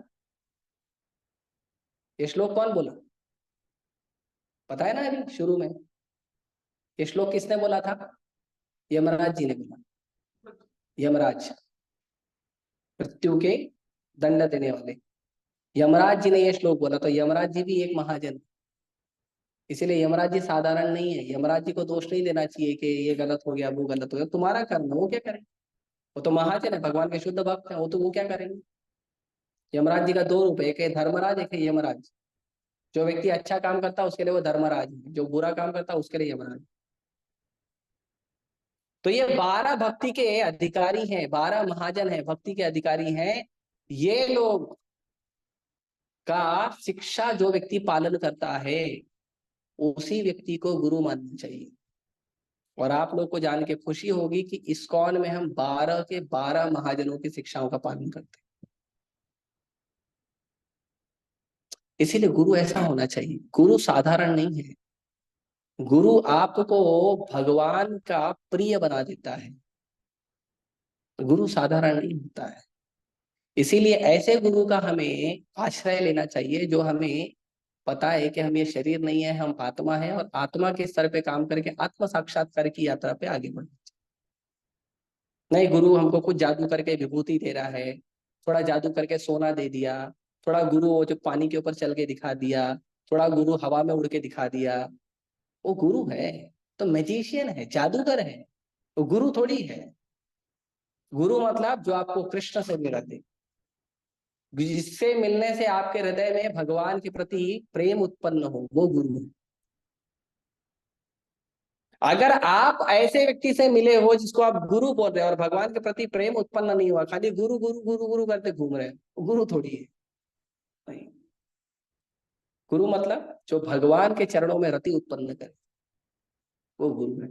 ये श्लोक कौन बोला? पता है ना अभी शुरू में? ये श्लोक किसने बोला था? यमराज जी ने बोला। यमराज, मृत्यु के दंड देने वाले यमराज जी ने ये श्लोक बोला। तो यमराज जी भी एक महाजन, इसीलिए यमराज जी साधारण नहीं है। यमराज जी को दोष नहीं देना चाहिए कि ये गलत हो गया वो गलत हो गया, तुम्हारा कर्म, वो क्या करें। वो तो महाजन है, भगवान के शुद्ध भक्त है, वो तो वो क्या करेंगे। यमराज जी का 2 रूप है, एक है धर्मराज, एक है यमराज। जो व्यक्ति अच्छा काम करता है उसके लिए वो धर्मराज है, जो बुरा काम करता है उसके लिए यमराज। तो ये 12 भक्ति के अधिकारी हैं, 12 महाजन हैं, भक्ति के अधिकारी हैं। ये लोग का शिक्षा जो व्यक्ति पालन करता है उसी व्यक्ति को गुरु मानना चाहिए। और आप लोग को जान के खुशी होगी कि इस्कॉन में हम 12 के 12 महाजनों की शिक्षाओं का पालन करते हैं। इसीलिए गुरु ऐसा होना चाहिए। गुरु साधारण नहीं है, गुरु आपको भगवान का प्रिय बना देता है। गुरु साधारण नहीं होता है। इसीलिए ऐसे गुरु का हमें आश्रय लेना चाहिए जो हमें पता है कि हम ये शरीर नहीं है, हम आत्मा है, और आत्मा के स्तर पे काम करके आत्म साक्षात्कार की यात्रा पे आगे बढ़। नहीं, गुरु हमको कुछ जादू करके विभूति दे रहा है, थोड़ा जादू करके सोना दे दिया, थोड़ा गुरु वो जो पानी के ऊपर चल के दिखा दिया, थोड़ा गुरु हवा में उड़ के दिखा दिया, वो गुरु है? तो मैजिशियन है, जादूगर है, वो गुरु थोड़ी है। गुरु मतलब जो आपको कृष्ण से मिला दे, जिससे मिलने से आपके हृदय में भगवान के प्रति प्रेम उत्पन्न हो, वो गुरु है। अगर आप ऐसे व्यक्ति से मिले हो जिसको आप गुरु बोल रहे हो और भगवान के प्रति प्रेम उत्पन्न नहीं हुआ, खाली गुरु गुरु गुरु गुरु करते घूम रहे हो, गुरु थोड़ी है। नहीं, गुरु मतलब जो भगवान के चरणों में रति उत्पन्न करे, वो गुरु है।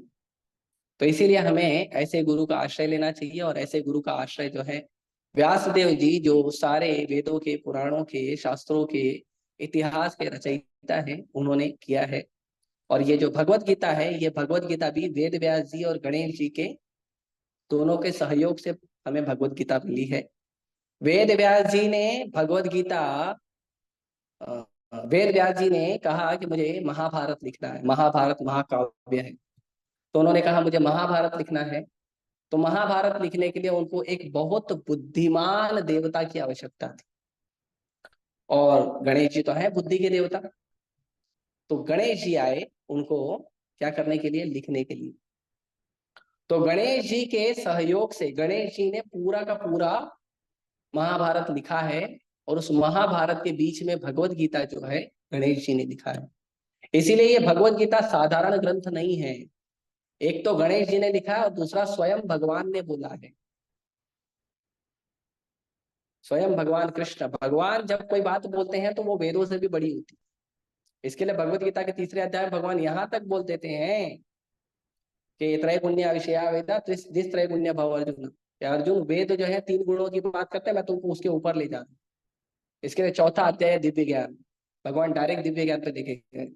तो इसीलिए हमें ऐसे गुरु का आश्रय लेना चाहिए, और ऐसे गुरु का आश्रय जो है व्यासदेव जी, जो सारे वेदों के, पुराणों के, शास्त्रों के, इतिहास के रचयिता है, उन्होंने किया है। और ये जो भगवत गीता है, ये भगवत गीता भी वेद व्यास जी और गणेश जी के दोनों के सहयोग से हमें भगवत गीता मिली है। वेद व्यास जी ने भगवत गीता, अ, वेद व्यास जी ने कहा कि मुझे महाभारत लिखना है, महाभारत महाकाव्य है, तो उन्होंने कहा मुझे महाभारत लिखना है। तो महाभारत लिखने के लिए उनको एक बहुत बुद्धिमान देवता की आवश्यकता थी, और गणेश जी तो है बुद्धि के देवता। तो गणेश जी आए उनको क्या करने के लिए, लिखने के लिए। तो गणेश जी के सहयोग से गणेश जी ने पूरा का पूरा महाभारत लिखा है, और उस महाभारत के बीच में भगवत गीता जो है गणेश जी ने लिखा है। इसीलिए ये भगवत गीता साधारण ग्रंथ नहीं है। एक तो गणेश जी ने लिखा है, और दूसरा स्वयं भगवान ने बोला है। स्वयं भगवान कृष्ण, भगवान जब कोई बात बोलते हैं तो वो वेदों से भी बड़ी होती है। इसके लिए भगवत गीता के तीसरे अध्याय में भगवान यहाँ तक बोल देते हैं कि त्रैगुण्य विषया वेदा जिस त्रैगुण्य भव अर्जुन, अर्जुन वेद जो है 3 गुणों की बात करते हैं, मैं तुमको उसके ऊपर ले जा रहा हूँ। इसके लिए चौथा अध्याय है दिव्य ज्ञान, भगवान डायरेक्ट दिव्य ज्ञान पे देखे गए।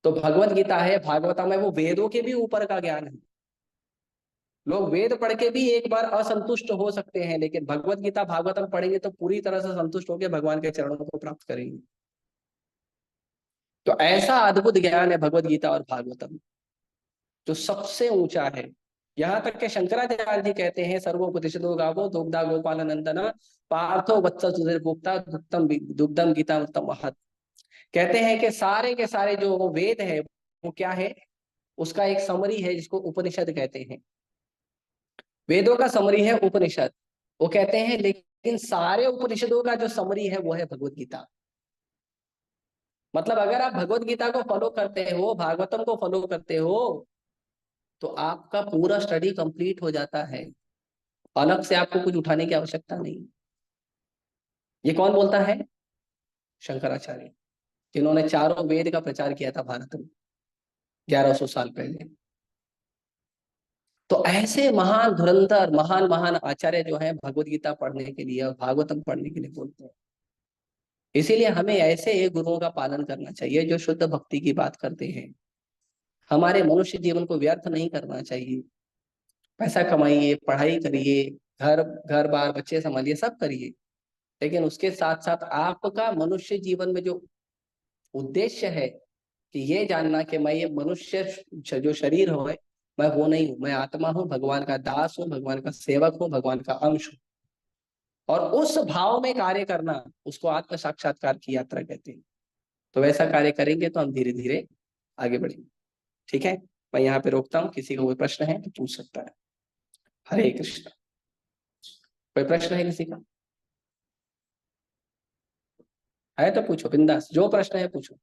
तो भगवत गीता है, भागवतम में, वो वेदों के भी ऊपर का ज्ञान है। लोग वेद पढ़ के भी एक बार असंतुष्ट हो सकते हैं, लेकिन भगवत गीता भागवतम पढ़ेंगे तो पूरी तरह से संतुष्ट होकर भगवान के चरणों को प्राप्त करेंगे। तो ऐसा अद्भुत ज्ञान है भगवत गीता और भागवतम, जो सबसे ऊंचा है। यहाँ तक के शंकराचार्य जी कहते हैं, सर्वोपनिषदो गावो दुग्धा गोपाल नंदना पार्थो वत्स सुधीर्भुक्ता दुग्धम दुग्धम गीता उत्तम महत्। कहते हैं कि सारे के सारे जो वेद है वो क्या है, उसका एक समरी है जिसको उपनिषद कहते हैं। वेदों का समरी है उपनिषद। वो कहते हैं लेकिन सारे उपनिषदों का जो समरी है वो है भगवत गीता। मतलब अगर आप भगवत गीता को फॉलो करते हो, भागवतम को फॉलो करते हो, तो आपका पूरा स्टडी कंप्लीट हो जाता है। अलग से आपको कुछ उठाने की आवश्यकता नहीं। ये कौन बोलता है? शंकराचार्य, जिन्होंने चारों वेद का प्रचार किया था भारत में 1100 साल पहले। तो ऐसे महान धुरंधर, महान महान आचार्य जो हैं भगवत गीता पढ़ने के लिए और भागवतम पढ़ने के लिए बोलते हैं। इसीलिए हमें ऐसे गुरुओं का पालन करना चाहिए जो शुद्ध भक्ति की बात करते हैं। हमारे मनुष्य जीवन को व्यर्थ नहीं करना चाहिए। पैसा कमाइए, पढ़ाई करिए, घर घर बार बच्चे संभालिए, सब करिए, लेकिन उसके साथ साथ आपका मनुष्य जीवन में जो उद्देश्य है कि ये जानना कि मैं ये मनुष्य जो शरीर हो, मैं वो नहीं हूँ, मैं आत्मा हूँ, भगवान का दास हूँ, भगवान का सेवक हूँ, भगवान का अंश हूँ। और उस भाव में कार्य करना, उसको आत्म साक्षात्कार की यात्रा कहते हैं। तो वैसा कार्य करेंगे तो हम धीरे धीरे आगे बढ़ेंगे। ठीक है, मैं यहाँ पे रोकता हूँ। किसी का कोई प्रश्न है तो पूछ सकता है। हरे कृष्ण। कोई प्रश्न है किसी का? है तो पूछो, बिंदास, जो प्रश्न है पूछो।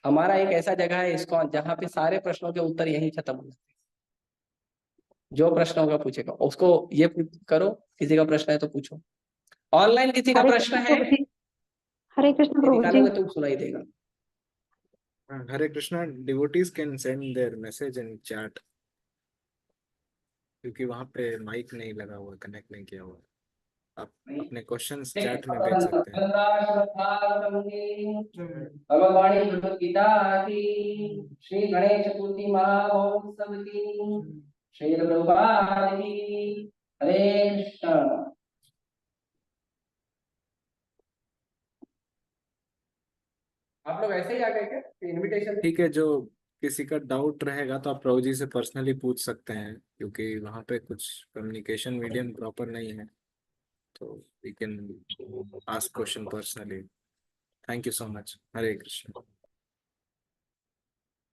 हमारा एक ऐसा जगह है इसको जहाँ पे सारे प्रश्नों के उत्तर यहीं खत्म हो जाते हैं। जो प्रश्न होगा पूछेगा उसको, ये करो, किसी का प्रश्न है तो पूछो। ऑनलाइन किसी का हरे प्रश्न कृष्ण है? प्रभु जी। हरे कृष्ण ये प्रभु जी। निकालोगे तो सुनाई देगा। Hare Krishna, devotees can send their message in chat क्योंकि वहां पे माइक नहीं लगा हुआ, कनेक्ट नहीं किया हुआ। आप अपने क्वेश्चंस चैट में भेज सकते हैं। भगवानी भगवत गीता की, श्री गणेश चतुर्थी महामहोत्सव की, श्री प्रभुपाद की। हरे कृष्ण। आप लोग ऐसे ही आ गए क्या, इनविटेशन? ठीक है, जो किसी का डाउट रहेगा तो आप प्रभु जी से पर्सनली पूछ सकते हैं, क्योंकि वहाँ पे कुछ कम्युनिकेशन मीडियम प्रॉपर नहीं है, तो we can ask question personally. Thank you so much. Hare Krishna.